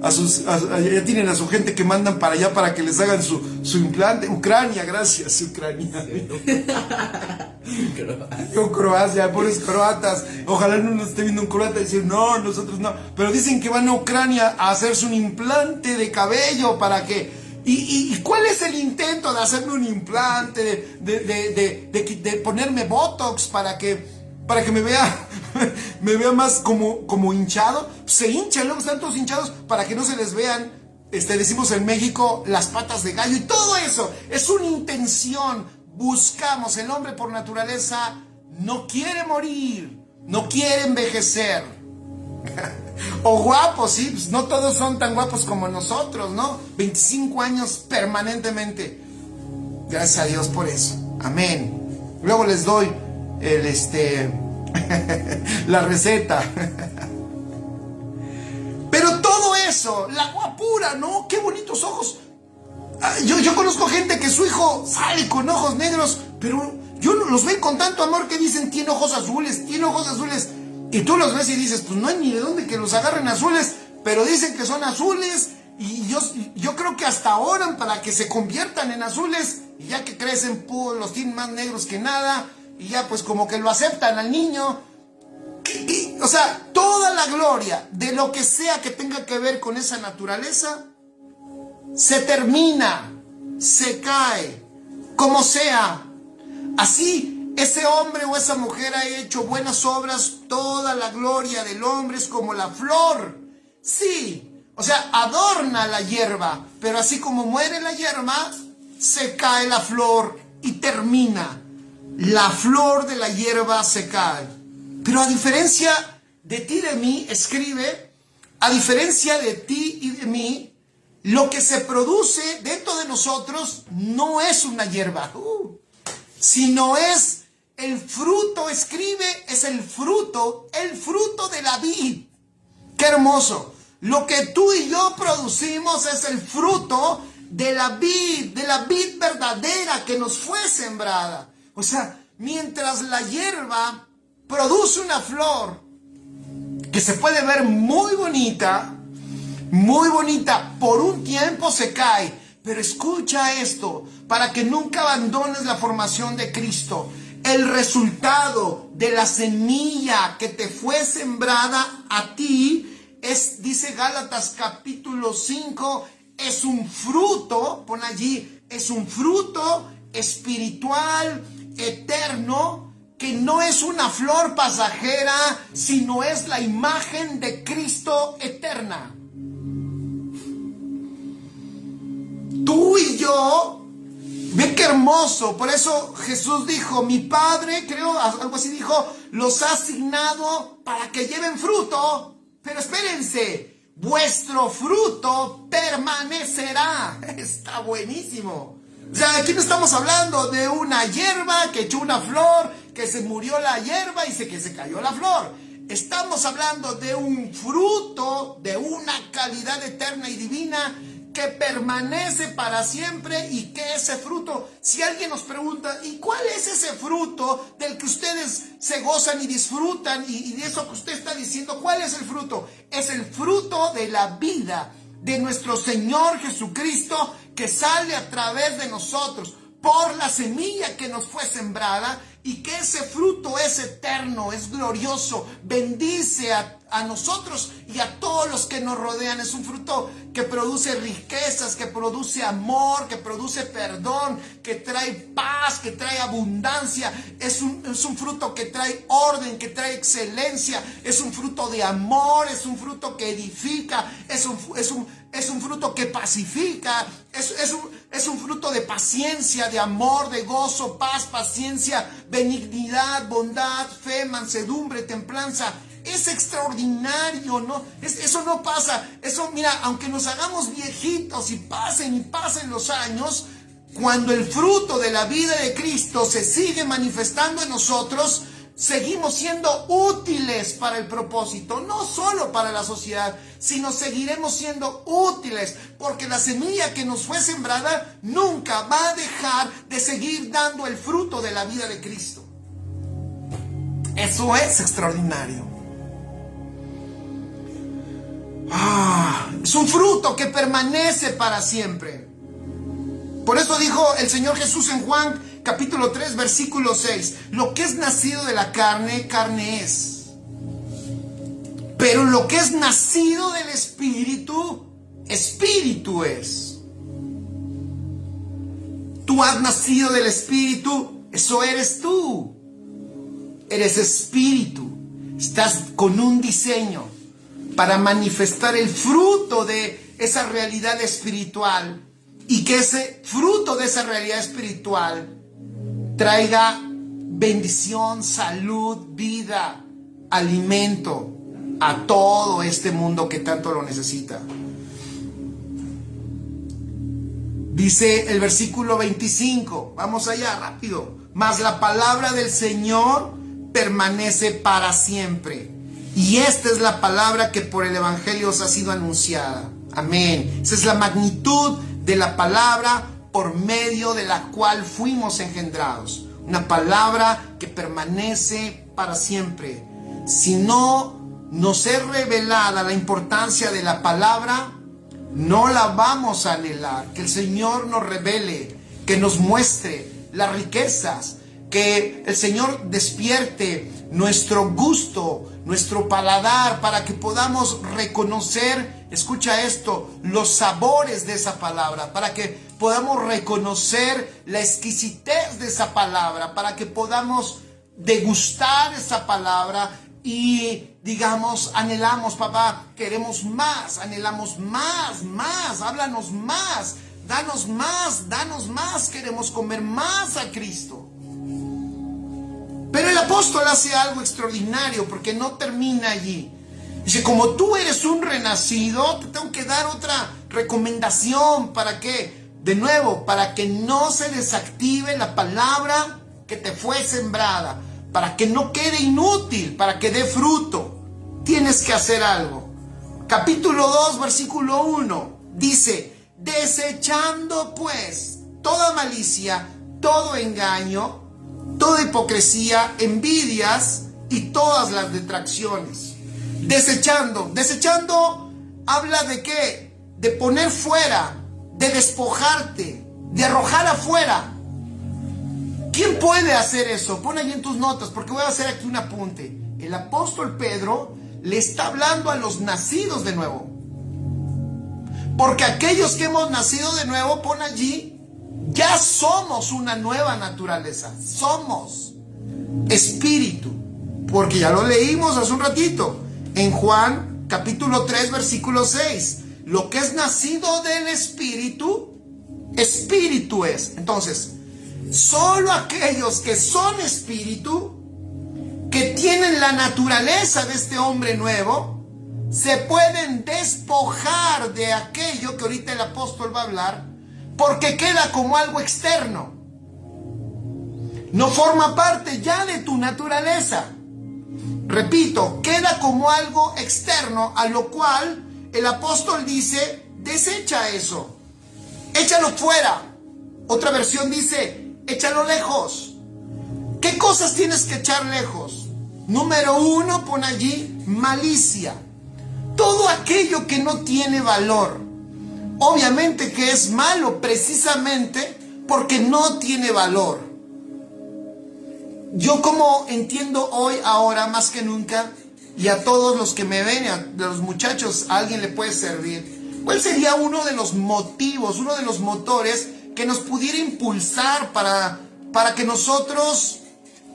a su gente que mandan para allá para que les hagan su implante. Ucrania, gracias, Ucrania. Yo, Croacia, pobres croatas. Ojalá no nos esté viendo un croata y decir, no, nosotros no. Pero dicen que van a Ucrania a hacerse un implante de cabello para que... ¿Y cuál es el intento de hacerme un implante, de ponerme Botox para que me vea más como hinchado? Se hinchan, luego están todos hinchados para que no se les vean, decimos en México, las patas de gallo, y todo eso es una intención. Buscamos, el hombre por naturaleza no quiere morir, no quiere envejecer. O guapos, sí, pues no todos son tan guapos como nosotros, ¿no? 25 años permanentemente. Gracias a Dios por eso. Amén. Luego les doy la receta. Pero todo eso, la guapura, ¿no? Qué bonitos ojos. Yo conozco gente que su hijo sale con ojos negros, pero yo los veo con tanto amor que dicen, tiene ojos azules, tiene ojos azules. Y tú los ves y dices, pues no hay ni de dónde que los agarren azules, pero dicen que son azules, y yo creo que hasta oran para que se conviertan en azules, y ya que crecen, los tienen más negros que nada, y ya pues como que lo aceptan al niño. O sea, toda la gloria de lo que sea que tenga que ver con esa naturaleza, se termina, se cae, como sea. Así ese hombre o esa mujer ha hecho buenas obras, toda la gloria del hombre es como la flor. Sí, o sea, adorna la hierba, pero así como muere la hierba, se cae la flor y termina. La flor de la hierba se cae. Pero a diferencia de ti y de mí, escribe, a diferencia de ti y de mí, lo que se produce dentro de nosotros no es una hierba, sino es el fruto, escribe, es el fruto de la vid. ¡Qué hermoso! Lo que tú y yo producimos es el fruto de la vid verdadera que nos fue sembrada. O sea, mientras la hierba produce una flor que se puede ver muy bonita, por un tiempo se cae. Pero escucha esto, para que nunca abandones la formación de Cristo. El resultado de la semilla que te fue sembrada a ti es, dice Gálatas capítulo 5, es un fruto, pon allí, es un fruto espiritual, eterno, que no es una flor pasajera, sino es la imagen de Cristo eterna. yo, ve qué hermoso. Por eso Jesús dijo, mi Padre, creo, algo así dijo, los ha asignado para que lleven fruto. Pero espérense, vuestro fruto permanecerá. Está buenísimo. O sea, aquí no estamos hablando de una hierba que echó una flor, que se murió la hierba y que se cayó la flor. Estamos hablando de un fruto de una calidad eterna y divina que permanece para siempre, y que ese fruto, si alguien nos pregunta, ¿y cuál es ese fruto del que ustedes se gozan y disfrutan, y de eso que usted está diciendo, cuál es el fruto? Es el fruto de la vida de nuestro Señor Jesucristo, que sale a través de nosotros por la semilla que nos fue sembrada, y que ese fruto es eterno, es glorioso, bendice a nosotros y a todos los que nos rodean. Es un fruto que produce riquezas, que produce amor, que produce perdón, que trae paz, que trae abundancia. Es un fruto que trae orden, que trae excelencia. Es un fruto de amor, es un fruto que edifica, es un fruto que pacifica, es un fruto de paciencia, de amor, de gozo, paz, paciencia, benignidad, bondad, fe, mansedumbre, templanza. Es extraordinario, ¿no? Eso no pasa. Eso, mira, aunque nos hagamos viejitos y pasen los años, cuando el fruto de la vida de Cristo se sigue manifestando en nosotros, seguimos siendo útiles para el propósito, no solo para la sociedad, sino seguiremos siendo útiles, porque la semilla que nos fue sembrada nunca va a dejar de seguir dando el fruto de la vida de Cristo. Eso es extraordinario. Es un fruto que permanece para siempre. Por eso dijo el Señor Jesús en Juan capítulo 3, versículo 6, lo que es nacido de la carne, carne es. Pero lo que es nacido del Espíritu, Espíritu es. Tú has nacido del Espíritu, eso eres tú. Eres Espíritu. Estás con un diseño para manifestar el fruto de esa realidad espiritual, y que ese fruto de esa realidad espiritual traiga bendición, salud, vida, alimento a todo este mundo que tanto lo necesita. Dice el versículo 25, vamos allá rápido, mas la palabra del Señor permanece para siempre. Y esta es la palabra que por el Evangelio os ha sido anunciada. Amén. Esa es la magnitud de la palabra por medio de la cual fuimos engendrados. Una palabra que permanece para siempre. Si no nos es revelada la importancia de la palabra, no la vamos a anhelar. Que el Señor nos revele, que nos muestre las riquezas, que el Señor despierte nuestro gusto, nuestro paladar, para que podamos reconocer, escucha esto, los sabores de esa palabra, para que podamos reconocer la exquisitez de esa palabra, para que podamos degustar esa palabra y digamos, anhelamos, papá, queremos más, anhelamos más, háblanos más, danos más, queremos comer más a Cristo. Pero el apóstol hace algo extraordinario, porque no termina allí. Dice, como tú eres un renacido, te tengo que dar otra recomendación. ¿Para qué? De nuevo, para que no se desactive la palabra que te fue sembrada, para que no quede inútil, para que dé fruto. Tienes que hacer algo. Capítulo 2, versículo 1, dice, desechando pues toda malicia, todo engaño, toda hipocresía, envidias y todas las detracciones. Desechando habla de qué? De poner fuera, de despojarte, de arrojar afuera. ¿Quién puede hacer eso? Pon ahí en tus notas, porque voy a hacer aquí un apunte. El apóstol Pedro le está hablando a los nacidos de nuevo. Porque aquellos que hemos nacido de nuevo, pon allí, ya somos una nueva naturaleza. Somos espíritu. Porque ya lo leímos hace un ratito. En Juan capítulo 3 versículo 6. Lo que es nacido del Espíritu, espíritu es. Entonces, solo aquellos que son espíritu, que tienen la naturaleza de este hombre nuevo, se pueden despojar de aquello que ahorita el apóstol va a hablar, porque queda como algo externo. No forma parte ya de tu naturaleza. Repito, queda como algo externo, a lo cual el apóstol dice, desecha eso, échalo fuera. Otra versión dice, échalo lejos. ¿Qué cosas tienes que echar lejos? Número 1, pon allí malicia. Todo aquello que no tiene valor. Obviamente que es malo precisamente porque no tiene valor. Yo como entiendo hoy, ahora, más que nunca, y a todos los que me ven, a los muchachos, a alguien le puede servir. ¿Cuál sería uno de los motivos, uno de los motores que nos pudiera impulsar para que nosotros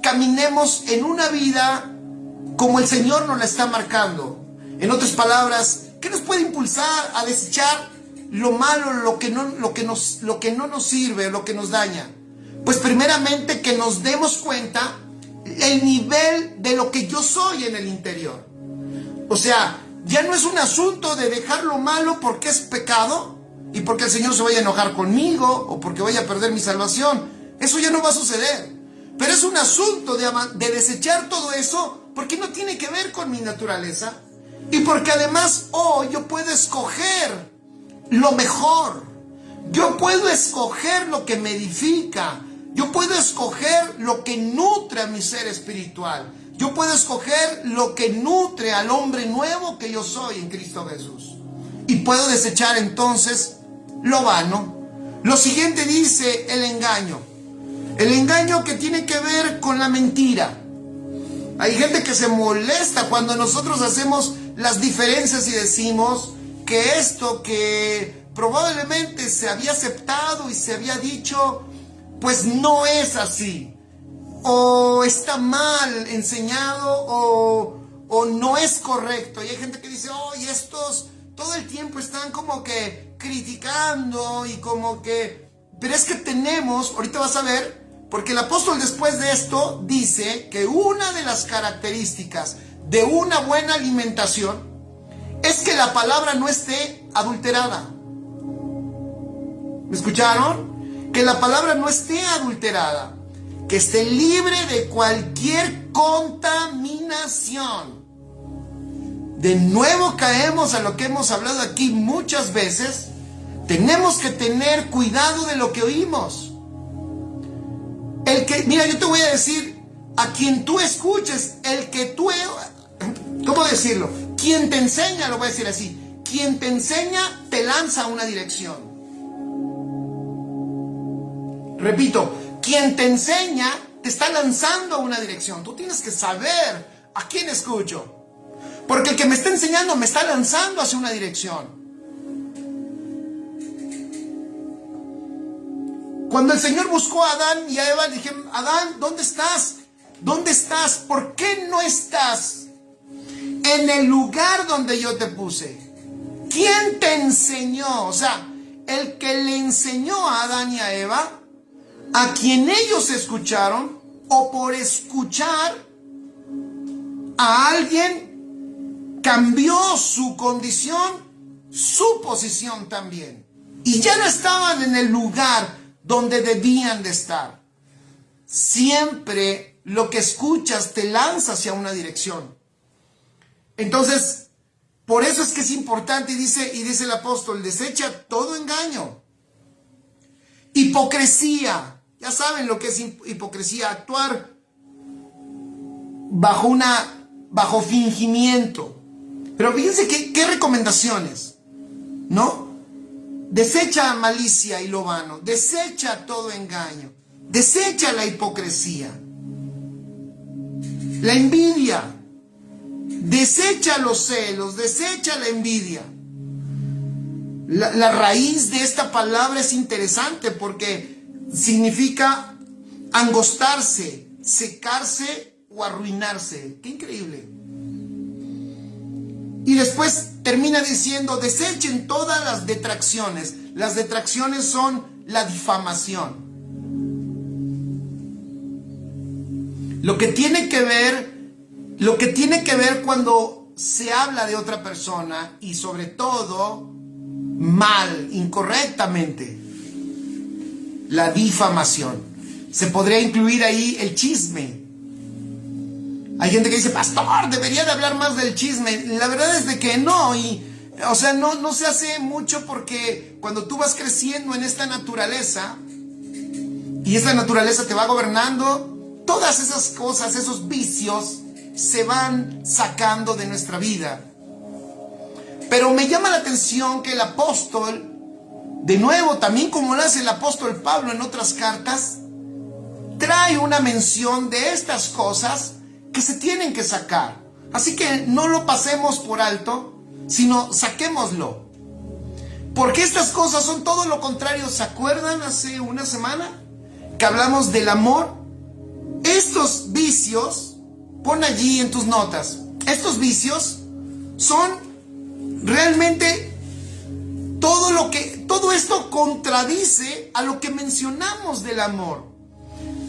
caminemos en una vida como el Señor nos la está marcando? En otras palabras, ¿qué nos puede impulsar a desechar lo malo, lo que no nos sirve, lo que nos daña? Pues primeramente que nos demos cuenta el nivel de lo que yo soy en el interior. O sea, ya no es un asunto de dejar lo malo porque es pecado y porque el Señor se vaya a enojar conmigo o porque vaya a perder mi salvación. Eso ya no va a suceder. Pero es un asunto de desechar todo eso porque no tiene que ver con mi naturaleza y porque además hoy yo puedo escoger lo mejor. Yo puedo escoger lo que me edifica. Yo puedo escoger lo que nutre a mi ser espiritual. Yo puedo escoger lo que nutre al hombre nuevo que yo soy en Cristo Jesús. Y puedo desechar entonces lo vano. Lo siguiente dice el engaño. El engaño que tiene que ver con la mentira. Hay gente que se molesta cuando nosotros hacemos las diferencias y decimos que esto que probablemente se había aceptado y se había dicho, pues no es así, o está mal enseñado, o no es correcto. Y hay gente que dice, y estos todo el tiempo están como que criticando y como que... Pero es que tenemos, ahorita vas a ver, porque el apóstol después de esto dice que una de las características de una buena alimentación es que la palabra no esté adulterada. ¿Me escucharon? Que la palabra no esté adulterada, que esté libre de cualquier contaminación. De nuevo caemos a lo que hemos hablado aquí muchas veces. Tenemos que tener cuidado de lo que oímos. Mira, yo te voy a decir, a quien tú escuches, ¿cómo decirlo? Quien te enseña, lo voy a decir así, quien te enseña te lanza a una dirección. Repito, quien te enseña te está lanzando a una dirección. Tú tienes que saber a quién escucho. Porque el que me está enseñando me está lanzando hacia una dirección. Cuando el Señor buscó a Adán y a Eva, le dijeron, Adán, ¿dónde estás? ¿Dónde estás? ¿Por qué no estás en el lugar donde yo te puse? ¿Quién te enseñó? O sea, el que le enseñó a Adán y a Eva, a quien ellos escucharon, o por escuchar a alguien, cambió su condición, su posición también. Y ya no estaban en el lugar donde debían de estar. Siempre lo que escuchas te lanza hacia una dirección. Entonces, por eso es que es importante, y dice el apóstol, desecha todo engaño. Hipocresía. Ya saben lo que es hipocresía, actuar bajo fingimiento. Pero fíjense qué recomendaciones, ¿no? Desecha malicia y lo vano, desecha todo engaño, desecha la hipocresía, la envidia, desecha los celos, desecha la envidia. La raíz de esta palabra es interesante porque significa angostarse, secarse o arruinarse. ¡Qué increíble! Y después termina diciendo, desechen todas las detracciones. Las detracciones son la difamación. Lo que tiene que ver cuando se habla de otra persona y sobre todo mal, incorrectamente, la difamación. Se podría incluir ahí el chisme. Hay gente que dice, pastor, debería de hablar más del chisme. La verdad es de que no, no se hace mucho, porque cuando tú vas creciendo en esta naturaleza y esta naturaleza te va gobernando, todas esas cosas, esos vicios se van sacando de nuestra vida. Pero me llama la atención que el apóstol, de nuevo, también como lo hace el apóstol Pablo en otras cartas, trae una mención de estas cosas que se tienen que sacar. Así que no lo pasemos por alto, sino saquémoslo. Porque estas cosas son todo lo contrario. ¿Se acuerdan hace una semana que hablamos del amor? Estos vicios, pon allí en tus notas, estos vicios son realmente todo esto contradice a lo que mencionamos del amor.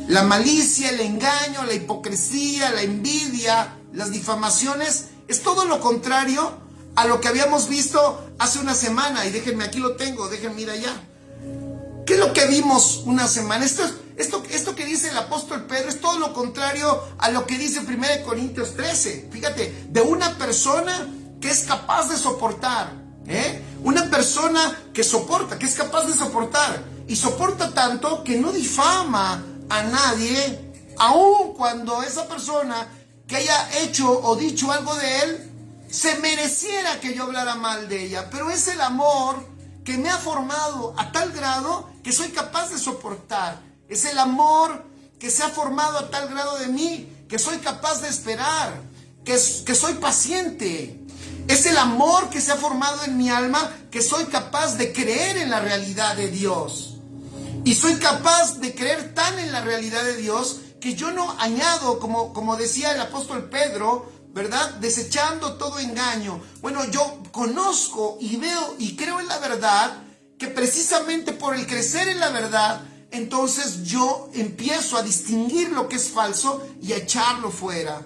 La malicia, el engaño, la hipocresía, la envidia, las difamaciones, es todo lo contrario a lo que habíamos visto hace una semana. Y déjenme, aquí lo tengo, déjenme ir allá. ¿Qué es lo que vimos una semana? Esto que dice el apóstol Pedro es todo lo contrario a lo que dice 1 Corintios 13. Fíjate, de una persona que es capaz de soportar. Una persona que soporta, que es capaz de soportar. Y soporta tanto que no difama a nadie, aun cuando esa persona que haya hecho o dicho algo de él se mereciera que yo hablara mal de ella. Pero es el amor que me ha formado a tal grado que soy capaz de soportar. Es el amor que se ha formado a tal grado de mí que soy capaz de esperar, que soy paciente. Es el amor que se ha formado en mi alma que soy capaz de creer en la realidad de Dios. Y soy capaz de creer tan en la realidad de Dios que yo no añado, como decía el apóstol Pedro, ¿verdad? Desechando todo engaño. Bueno, yo conozco y veo y creo en la verdad, que precisamente por el crecer en la verdad, entonces yo empiezo a distinguir lo que es falso y a echarlo fuera.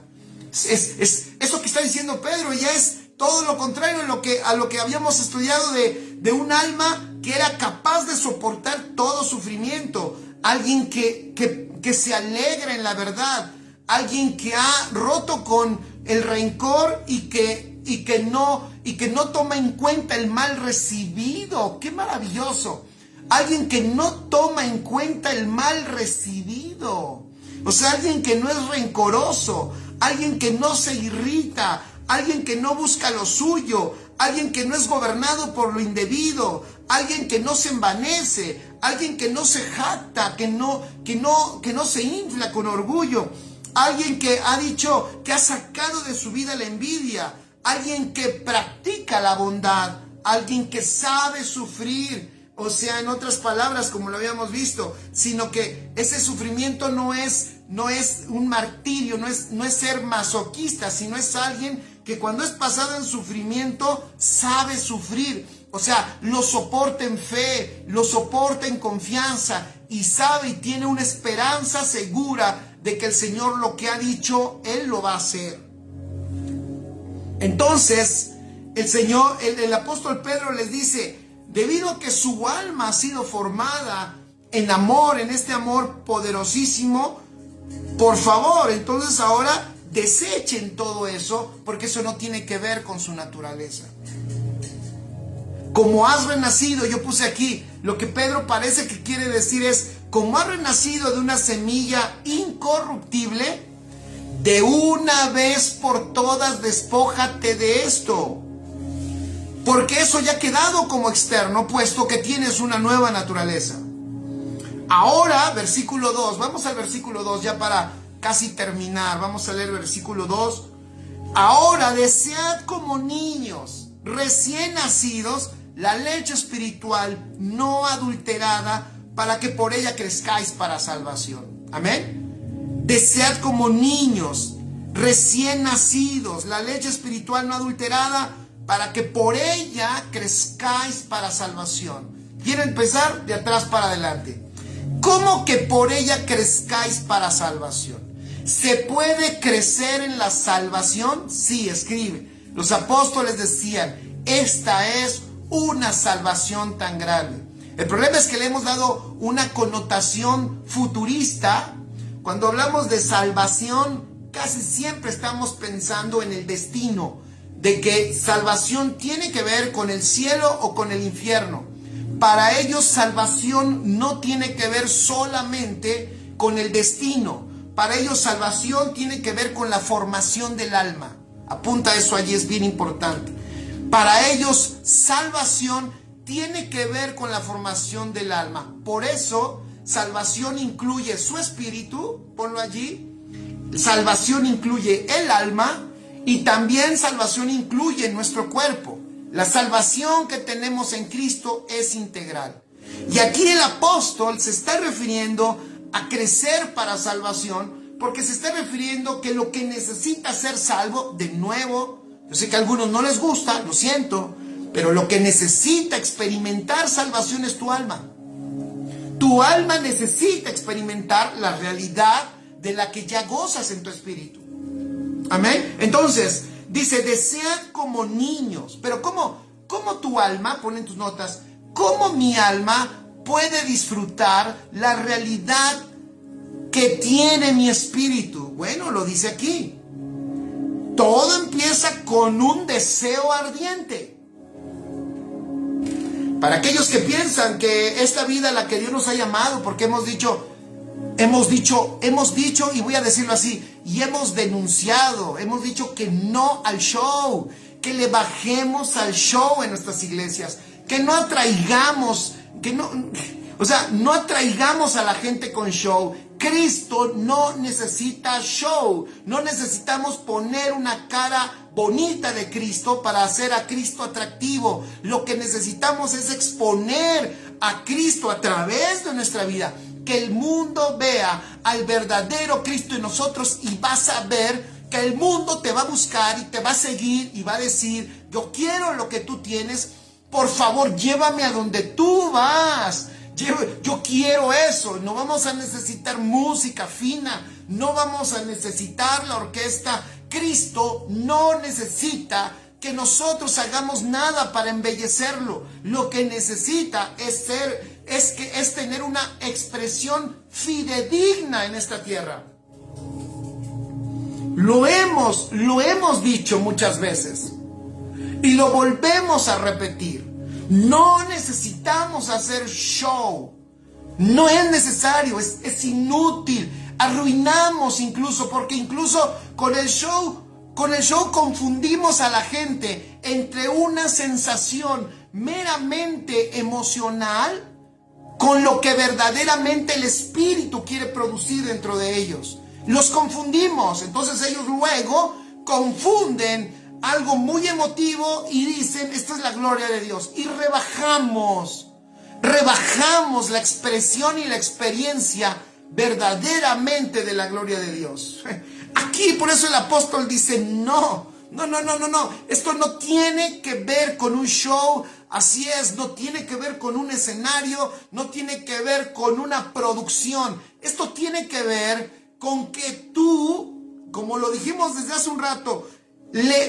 Es eso que está diciendo Pedro, ya es todo lo contrario a lo que habíamos estudiado de un alma que era capaz de soportar todo sufrimiento. Alguien que se alegra en la verdad. Alguien que ha roto con el rencor y que no toma en cuenta el mal recibido. ¡Qué maravilloso! Alguien que no toma en cuenta el mal recibido. O sea, alguien que no es rencoroso. Alguien que no se irrita. Alguien que no busca lo suyo, alguien que no es gobernado por lo indebido, alguien que no se envanece, alguien que no se jacta, que no se infla con orgullo, alguien que ha dicho que ha sacado de su vida la envidia, alguien que practica la bondad, alguien que sabe sufrir. O sea, en otras palabras, como lo habíamos visto, sino que ese sufrimiento no es un martirio, no es ser masoquista, sino es alguien que cuando es pasado en sufrimiento sabe sufrir. O sea, lo soporta en fe, lo soporta en confianza y sabe y tiene una esperanza segura de que el Señor lo que ha dicho, Él lo va a hacer. Entonces, el apóstol Pedro les dice, debido a que su alma ha sido formada en amor, en este amor poderosísimo, por favor, entonces ahora desechen todo eso, porque eso no tiene que ver con su naturaleza. Como has renacido, yo puse aquí, lo que Pedro parece que quiere decir es, como has renacido de una semilla incorruptible, de una vez por todas despójate de esto. Porque eso ya ha quedado como externo, puesto que tienes una nueva naturaleza. Ahora, versículo 2, vamos al versículo 2 ya para casi terminar. Vamos a leer el versículo 2. Ahora desead como niños recién nacidos la leche espiritual no adulterada, para que por ella crezcáis para salvación. Amén. Desead como niños recién nacidos la leche espiritual no adulterada, para que por ella crezcáis para salvación. Quiero empezar de atrás para adelante. ¿Cómo que por ella crezcáis para salvación? ¿Se puede crecer en la salvación? Sí, escribe. Los apóstoles decían, esta es una salvación tan grande. El problema es que le hemos dado una connotación futurista. Cuando hablamos de salvación, casi siempre estamos pensando en el destino, de que salvación tiene que ver con el cielo o con el infierno. Para ellos salvación no tiene que ver solamente con el destino. Para ellos salvación tiene que ver con la formación del alma. Apunta eso allí, es bien importante. Para ellos salvación tiene que ver con la formación del alma. Por eso salvación incluye su espíritu, ponlo allí. Salvación incluye el alma y también salvación incluye nuestro cuerpo. La salvación que tenemos en Cristo es integral. Y aquí el apóstol se está refiriendo a crecer para salvación, porque se está refiriendo que lo que necesita ser salvo, de nuevo, yo sé que a algunos no les gusta, lo siento, pero lo que necesita experimentar salvación es tu alma. Tu alma necesita experimentar la realidad de la que ya gozas en tu espíritu. Amén. Entonces, dice, desead como niños. Pero ¿cómo tu alma, pon en tus notas, cómo mi alma puede disfrutar la realidad que tiene mi espíritu? Bueno, lo dice aquí. Todo empieza con un deseo ardiente. Para aquellos que piensan que esta vida a la que Dios nos ha llamado, porque hemos dicho, y voy a decirlo así, y hemos denunciado, hemos dicho que no al show, que le bajemos al show en nuestras iglesias, que no atraigamos, no atraigamos a la gente con show. Cristo no necesita show, no necesitamos poner una cara bonita de Cristo para hacer a Cristo atractivo. Lo que necesitamos es exponer a Cristo a través de nuestra vida. Que el mundo vea al verdadero Cristo en nosotros y vas a ver que el mundo te va a buscar y te va a seguir y va a decir, yo quiero lo que tú tienes, por favor llévame a donde tú vas. Yo quiero eso. No vamos a necesitar música fina, no vamos a necesitar la orquesta. Cristo no necesita que nosotros hagamos nada para embellecerlo. Lo que necesita es tener una expresión fidedigna en esta tierra. Lo hemos dicho muchas veces y lo volvemos a repetir. No necesitamos hacer show. No es necesario, es inútil. Arruinamos incluso, porque incluso con el show confundimos a la gente entre una sensación meramente emocional con lo que verdaderamente el Espíritu quiere producir dentro de ellos. Los confundimos, entonces ellos luego confunden algo muy emotivo y dicen, esta es la gloria de Dios. Y rebajamos la expresión y la experiencia verdaderamente de la gloria de Dios. Aquí por eso el apóstol dice, no. Esto no tiene que ver con un show, así es, no tiene que ver con un escenario, no tiene que ver con una producción. Esto tiene que ver con que tú, como lo dijimos desde hace un rato,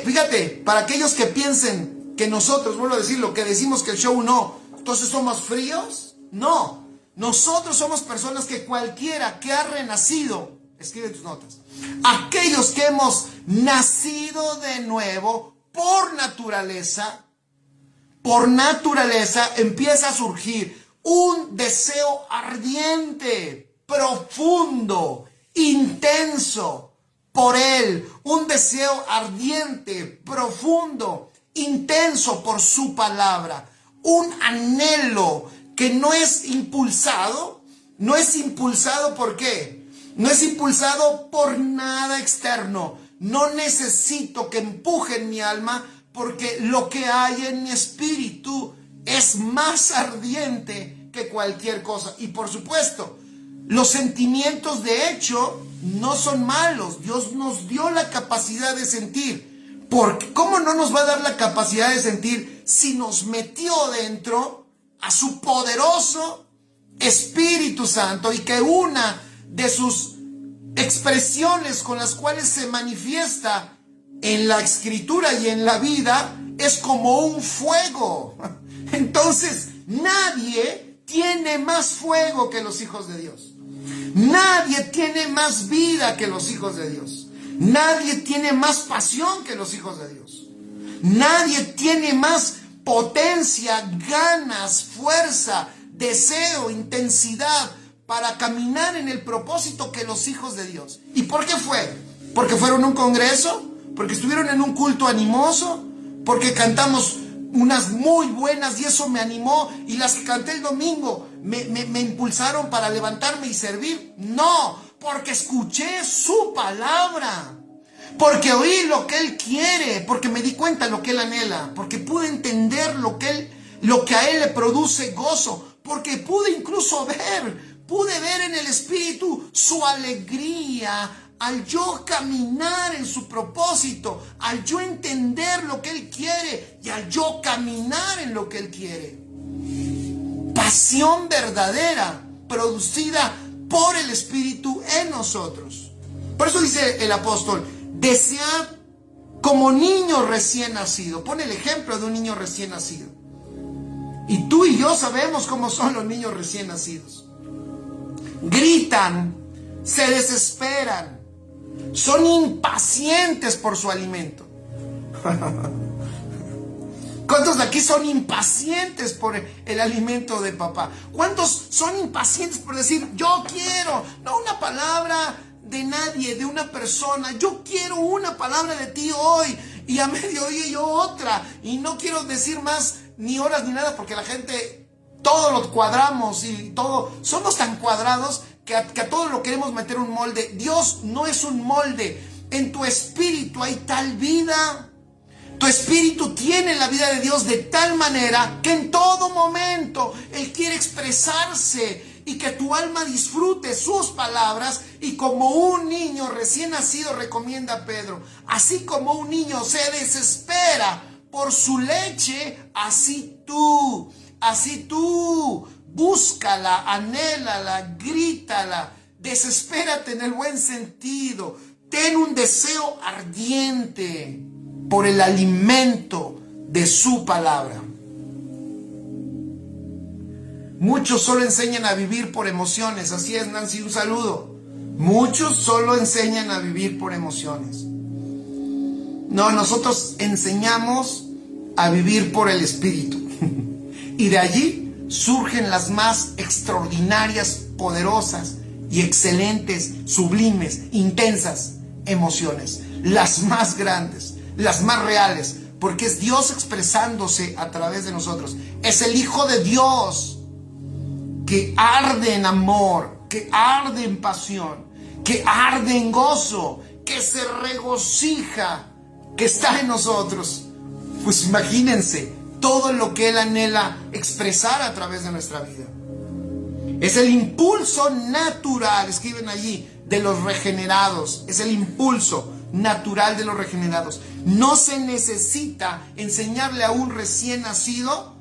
fíjate, para aquellos que piensen que nosotros, vuelvo a decirlo, que decimos que el show no, entonces somos fríos. No, nosotros somos personas que cualquiera que ha renacido, escribe tus notas, aquellos que hemos nacido de nuevo por naturaleza empieza a surgir un deseo ardiente, profundo, intenso por Él, un deseo ardiente, profundo, intenso por su palabra, un anhelo que no es impulsado. ¿Por qué? No es impulsado por nada externo. No necesito que empujen mi alma, porque lo que hay en mi espíritu es más ardiente que cualquier cosa. Y por supuesto, los sentimientos de hecho no son malos. Dios nos dio la capacidad de sentir. Porque ¿cómo no nos va a dar la capacidad de sentir si nos metió dentro a su poderoso Espíritu Santo, y que una de sus expresiones con las cuales se manifiesta en la Escritura y en la vida es como un fuego. Entonces, nadie tiene más fuego que los hijos de Dios. Nadie tiene más vida que los hijos de Dios. Nadie tiene más pasión que los hijos de Dios. Nadie tiene más potencia, ganas, fuerza, deseo, intensidad para caminar en el propósito que los hijos de Dios. ¿Y por qué fue? ¿Porque fueron a un congreso? ¿Porque estuvieron en un culto animoso? ¿Porque cantamos unas muy buenas y eso me animó, y las que canté el domingo me impulsaron para levantarme y servir? No, porque escuché su palabra, porque oí lo que Él quiere, porque me di cuenta de lo que Él anhela, porque pude entender lo que a Él le produce gozo, porque pude incluso pude ver en el Espíritu su alegría al yo caminar en su propósito, al yo entender lo que Él quiere y al yo caminar en lo que Él quiere. Pasión verdadera producida por el Espíritu en nosotros. Por eso dice el apóstol: desead como niño recién nacido. Pone el ejemplo de un niño recién nacido. Y tú y yo sabemos cómo son los niños recién nacidos. Gritan, se desesperan, son impacientes por su alimento. ¿Cuántos de aquí son impacientes por el alimento de papá? ¿Cuántos son impacientes por decir yo quiero? No una palabra de nadie, de una persona. Yo quiero una palabra de ti hoy, y a mediodía yo otra, y no quiero decir más ni horas ni nada, porque la gente todo lo cuadramos y todo, somos tan cuadrados que a todo lo queremos meter un molde. Dios no es un molde. En tu espíritu hay tal vida. Tu espíritu tiene la vida de Dios de tal manera que en todo momento Él quiere expresarse y que tu alma disfrute sus palabras. Y como un niño recién nacido, recomienda Pedro, así como un niño se desespera por su leche, así tú, búscala, anhélala, grítala, desespérate en el buen sentido, ten un deseo ardiente por el alimento de su palabra. Muchos solo enseñan a vivir por emociones. Así es, Nancy, un saludo. Muchos solo enseñan a vivir por emociones. No, nosotros enseñamos a vivir por el Espíritu. Y de allí surgen las más extraordinarias, poderosas y excelentes, sublimes, intensas emociones. Las más grandes, las más reales, porque es Dios expresándose a través de nosotros. Es el Hijo de Dios que arde en amor, que arde en pasión, que arde en gozo, que se regocija, que está en nosotros. Pues imagínense todo lo que Él anhela expresar a través de nuestra vida. Es el impulso natural, escriben allí, de los regenerados. Es el impulso natural de los regenerados. No se necesita enseñarle a un recién nacido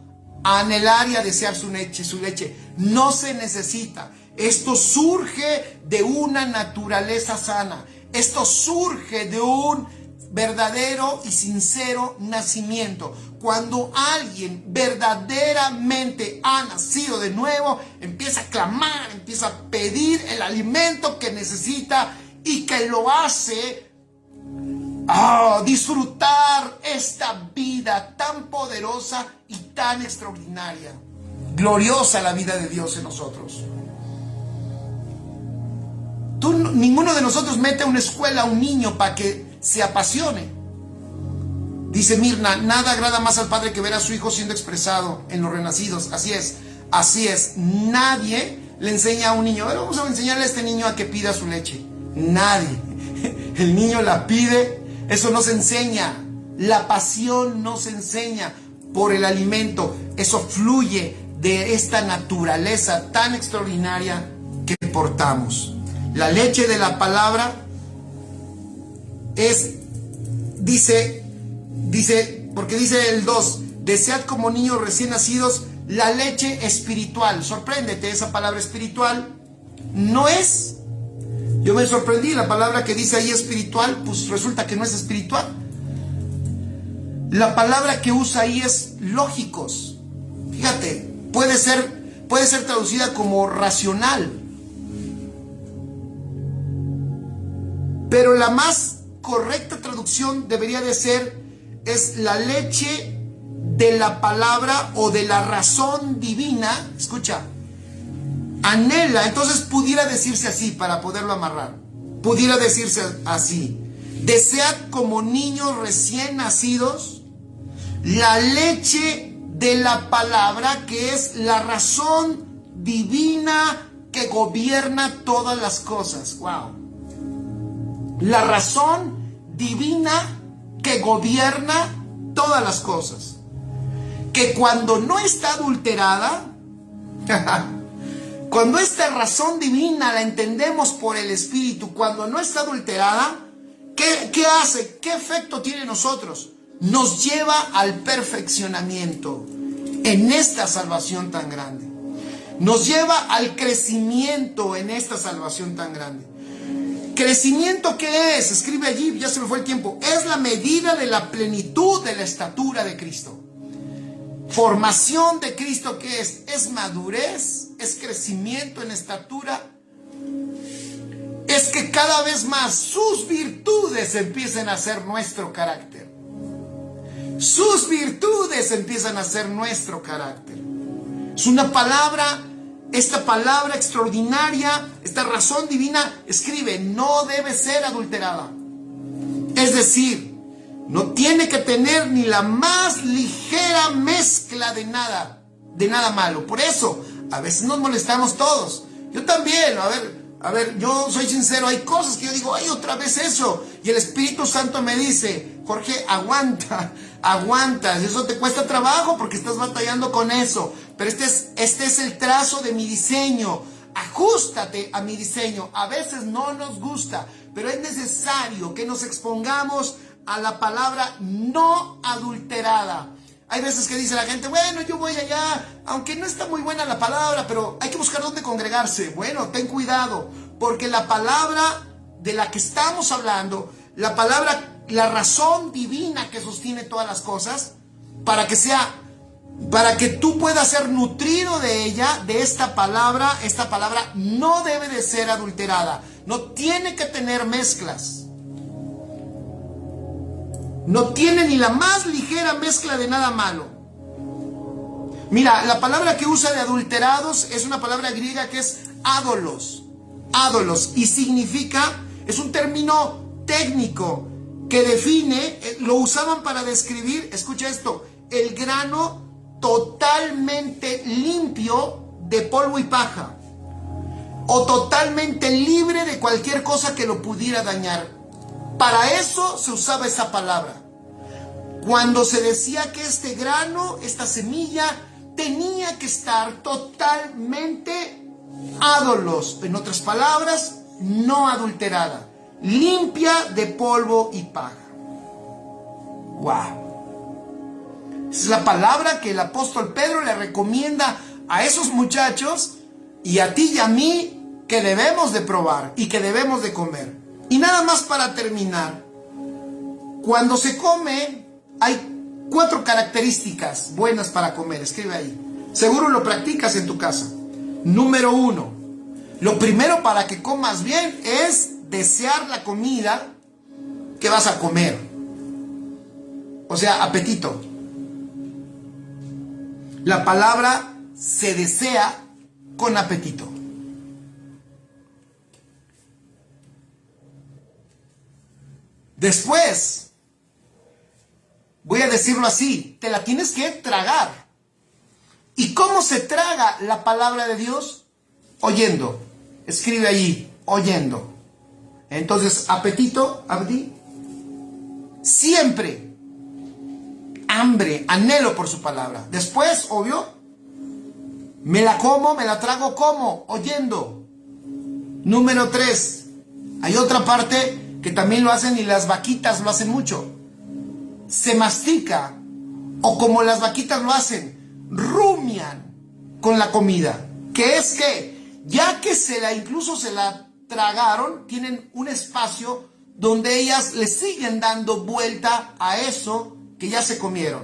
a anhelar y a desear su leche. No se necesita. Esto surge de una naturaleza sana. Esto surge de un verdadero y sincero nacimiento. Cuando alguien verdaderamente ha nacido de nuevo, empieza a clamar, empieza a pedir el alimento que necesita, y que lo hace disfrutar esta vida tan poderosa y tan extraordinaria. Gloriosa la vida de Dios en nosotros. Ninguno de nosotros mete a una escuela a un niño para que se apasione. Dice Mirna: nada agrada más al padre que ver a su hijo siendo expresado en los renacidos. Así es. Nadie le enseña a un niño: vamos a enseñarle a este niño a que pida su leche. Nadie. El niño la pide. Eso no se enseña. La pasión no se enseña por el alimento. Eso fluye de esta naturaleza tan extraordinaria que portamos. La leche de la palabra dice, porque dice el 2, desead como niños recién nacidos la leche espiritual. Sorpréndete, esa palabra espiritual no es. Yo me sorprendí, la palabra que dice ahí espiritual, pues resulta que no es espiritual. La palabra que usa ahí es lógicos. Fíjate, puede ser traducida como racional. Pero la más correcta traducción debería de ser, es la leche de la palabra o de la razón divina. Escucha, anhela. Entonces pudiera decirse así, para poderlo amarrar, pudiera decirse así: desea como niños recién nacidos la leche de la palabra, que es la razón divina que gobierna todas las cosas. Wow. La razón divina que gobierna todas las cosas, que cuando no está adulterada, cuando esta razón divina la entendemos por el Espíritu, cuando no está adulterada, ¿qué hace? ¿Qué efecto tiene en nosotros? Nos lleva al perfeccionamiento en esta salvación tan grande. Nos lleva al crecimiento en esta salvación tan grande. ¿Crecimiento qué es? Escribe allí, ya se me fue el tiempo. Es la medida de la plenitud de la estatura de Cristo. Formación de Cristo, ¿qué es? Es madurez, es crecimiento en estatura. Es que cada vez más sus virtudes empiecen a ser nuestro carácter. Sus virtudes empiezan a ser nuestro carácter. Es una palabra, esta palabra extraordinaria, esta razón divina, escribe, no debe ser adulterada. Es decir, no tiene que tener ni la más ligera mezcla de nada malo. Por eso, a veces nos molestamos todos. Yo también, a ver, yo soy sincero, hay cosas que yo digo, ay, otra vez eso. Y el Espíritu Santo me dice, Jorge, aguanta. Eso te cuesta trabajo porque estás batallando con eso. Pero este es el trazo de mi diseño. Ajústate a mi diseño. A veces no nos gusta, pero es necesario que nos expongamos a la palabra no adulterada. Hay veces que dice la gente, bueno, yo voy allá, aunque no está muy buena la palabra, pero hay que buscar dónde congregarse. Bueno, ten cuidado, porque la palabra de la que estamos hablando, la razón divina que sostiene todas las cosas, para que tú puedas ser nutrido de ella, de esta palabra no debe de ser adulterada, no tiene que tener mezclas. No tiene ni la más ligera mezcla de nada malo. Mira, la palabra que usa de adulterados es una palabra griega que es ádolos. Ádolos. Y significa, es un término técnico que define, lo usaban para describir, escucha esto, el grano totalmente limpio de polvo y paja, o totalmente libre de cualquier cosa que lo pudiera dañar. Para eso se usaba esa palabra. Cuando se decía que este grano, esta semilla, tenía que estar totalmente ádolos, en otras palabras, no adulterada, limpia de polvo y paja. ¡Wow! Es la palabra que el apóstol Pedro le recomienda a esos muchachos y a ti y a mí, que debemos de probar y que debemos de comer. Y nada más para terminar, cuando se come, hay 4 características buenas para comer. Escribe ahí. Seguro lo practicas en tu casa. Número 1, lo primero para que comas bien es desear la comida que vas a comer. O sea, apetito. La palabra se desea con apetito. Después, voy a decirlo así, te la tienes que tragar. ¿Y cómo se traga la palabra de Dios? Oyendo. Escribe ahí, oyendo. Entonces, apetito, abdi, siempre. Hambre, anhelo por su palabra. Después, obvio, me la como, me la trago como, oyendo. Número 3, hay otra parte que también lo hacen y las vaquitas lo hacen mucho. Se mastica, o como las vaquitas lo hacen, rumian con la comida, que es que ya que incluso se la tragaron, tienen un espacio donde ellas le siguen dando vuelta a eso que ya se comieron.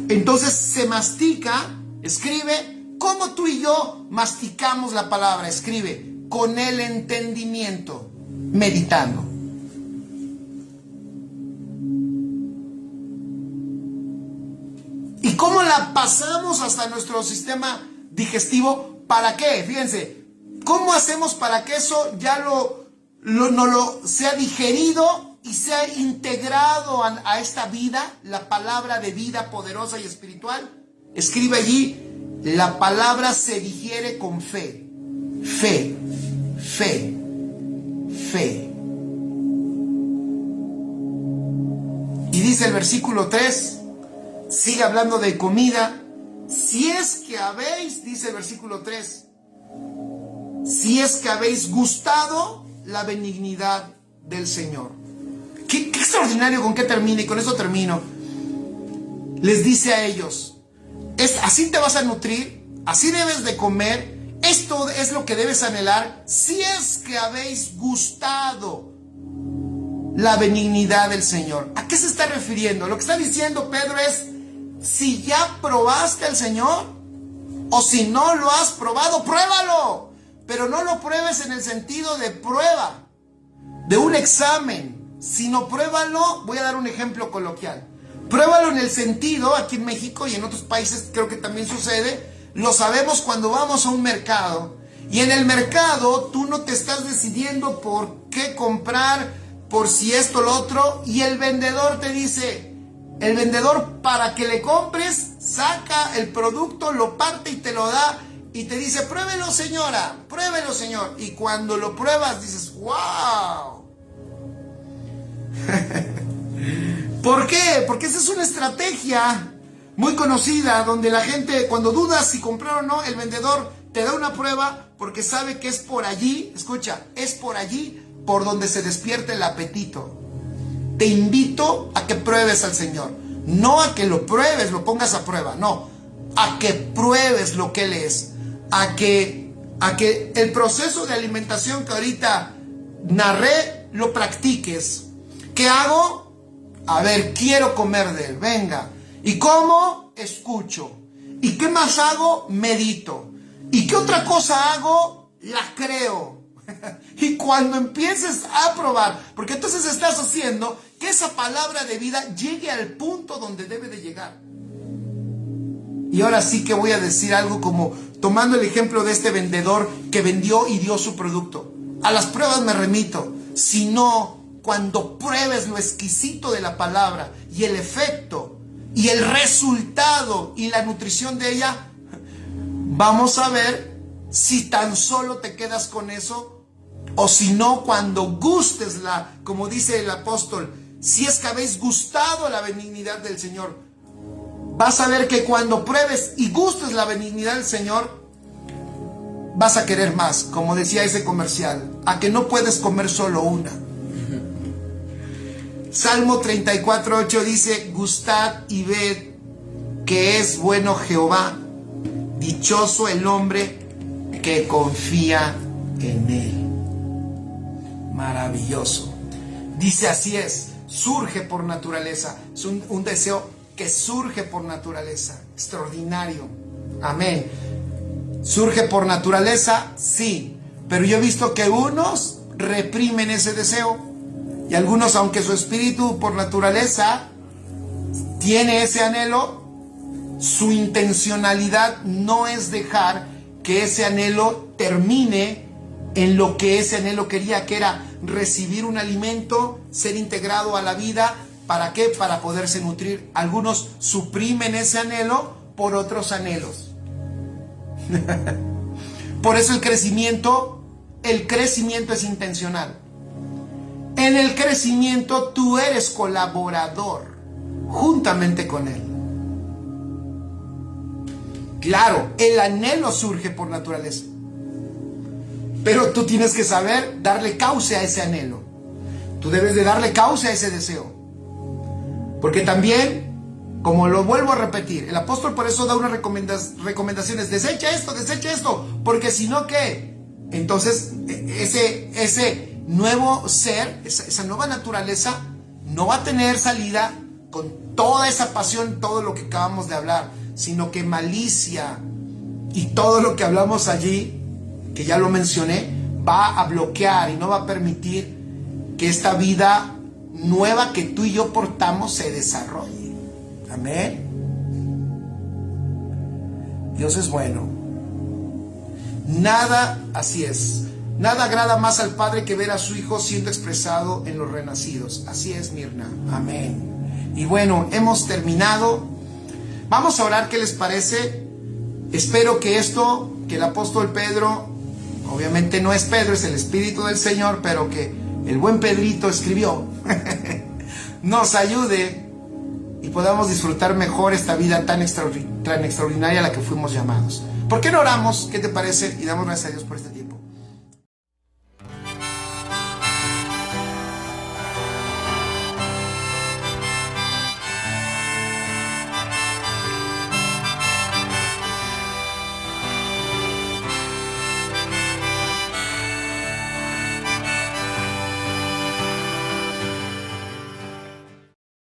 Entonces se mastica, escribe, como tú y yo masticamos la palabra, escribe, con el entendimiento, meditando. ¿Y cómo la pasamos hasta nuestro sistema digestivo? ¿Para qué? Fíjense, ¿cómo hacemos para que eso ya sea digerido y sea integrado a esta vida, la palabra de vida poderosa y espiritual? Escribe allí, la palabra se digiere con fe. Fe, fe, fe. Y dice el versículo 3, sigue hablando de comida. Si es que habéis, dice el versículo 3, si es que habéis gustado la benignidad del Señor. Qué extraordinario con qué termina, y con eso termino. Les dice a ellos, así te vas a nutrir, así debes de comer, esto es lo que debes anhelar, si es que habéis gustado la benignidad del Señor. ¿A qué se está refiriendo? Lo que está diciendo Pedro es, si ya probaste al Señor, o si no lo has probado, pruébalo. Pero no lo pruebes en el sentido de prueba, de un examen, sino pruébalo. Voy a dar un ejemplo coloquial. Pruébalo en el sentido, aquí en México y en otros países creo que también sucede, lo sabemos cuando vamos a un mercado. Y en el mercado tú no te estás decidiendo por qué comprar, por si esto o lo otro, y el vendedor te dice... El vendedor, para que le compres, saca el producto, lo parte y te lo da y te dice, pruébelo señora, pruébelo señor. Y cuando lo pruebas dices, ¡wow! ¿Por qué? Porque esa es una estrategia muy conocida donde la gente, cuando dudas si comprar o no, el vendedor te da una prueba porque sabe que es por allí, escucha, es por allí por donde se despierta el apetito. Te invito a que pruebes al Señor. No a que lo pruebes, lo pongas a prueba. No, a que pruebes lo que Él es. A que el proceso de alimentación que ahorita narré, lo practiques. ¿Qué hago? A ver, quiero comer de Él. Venga. ¿Y cómo? Escucho. ¿Y qué más hago? Medito. ¿Y qué otra cosa hago? La creo. Y cuando empieces a probar, porque entonces estás haciendo que esa palabra de vida llegue al punto donde debe de llegar. Y ahora sí que voy a decir algo como tomando el ejemplo de este vendedor que vendió y dio su producto. A las pruebas me remito, sino cuando pruebes lo exquisito de la palabra y el efecto y el resultado y la nutrición de ella, vamos a ver si tan solo te quedas con eso. O si no, cuando gustes como dice el apóstol, si es que habéis gustado la benignidad del Señor, vas a ver que cuando pruebes y gustes la benignidad del Señor, vas a querer más, como decía ese comercial, a que no puedes comer solo una. Salmo 34:8 dice, gustad y ved que es bueno Jehová, dichoso el hombre que confía en Él. Maravilloso. Dice, así es, surge por naturaleza. Es un deseo que surge por naturaleza. Extraordinario. Amén. ¿Surge por naturaleza? Sí. Pero yo he visto que unos reprimen ese deseo. Y algunos, aunque su espíritu por naturaleza tiene ese anhelo, su intencionalidad no es dejar que ese anhelo termine en lo que ese anhelo quería, que era recibir un alimento, ser integrado a la vida. ¿Para qué? Para poderse nutrir. Algunos suprimen ese anhelo por otros anhelos. Por eso el crecimiento es intencional. En el crecimiento tú eres colaborador juntamente con Él. Claro, el anhelo surge por naturaleza. Pero tú tienes que saber darle cauce a ese anhelo. Tú debes de darle cauce a ese deseo. Porque también Como lo vuelvo a repetir, el apóstol por eso da unas recomendaciones: desecha esto, porque si no, ¿qué? Entonces ese nuevo ser, esa nueva naturaleza no va a tener salida con toda esa pasión, todo lo que acabamos de hablar, sino que malicia y todo lo que hablamos allí, que ya lo mencioné, va a bloquear y no va a permitir que esta vida nueva que tú y yo portamos se desarrolle. Amén. Dios es bueno. Así es. Nada agrada más al Padre que ver a su Hijo siendo expresado en los renacidos. Así es, Mirna. Amén. Y bueno, hemos terminado. Vamos a orar, ¿qué les parece? Espero que esto, que el apóstol Pedro, obviamente no es Pedro, es el Espíritu del Señor, pero que el buen Pedrito escribió, nos ayude y podamos disfrutar mejor esta vida tan extraordinaria a la que fuimos llamados. ¿Por qué no oramos? ¿Qué te parece? Y damos gracias a Dios por este tiempo.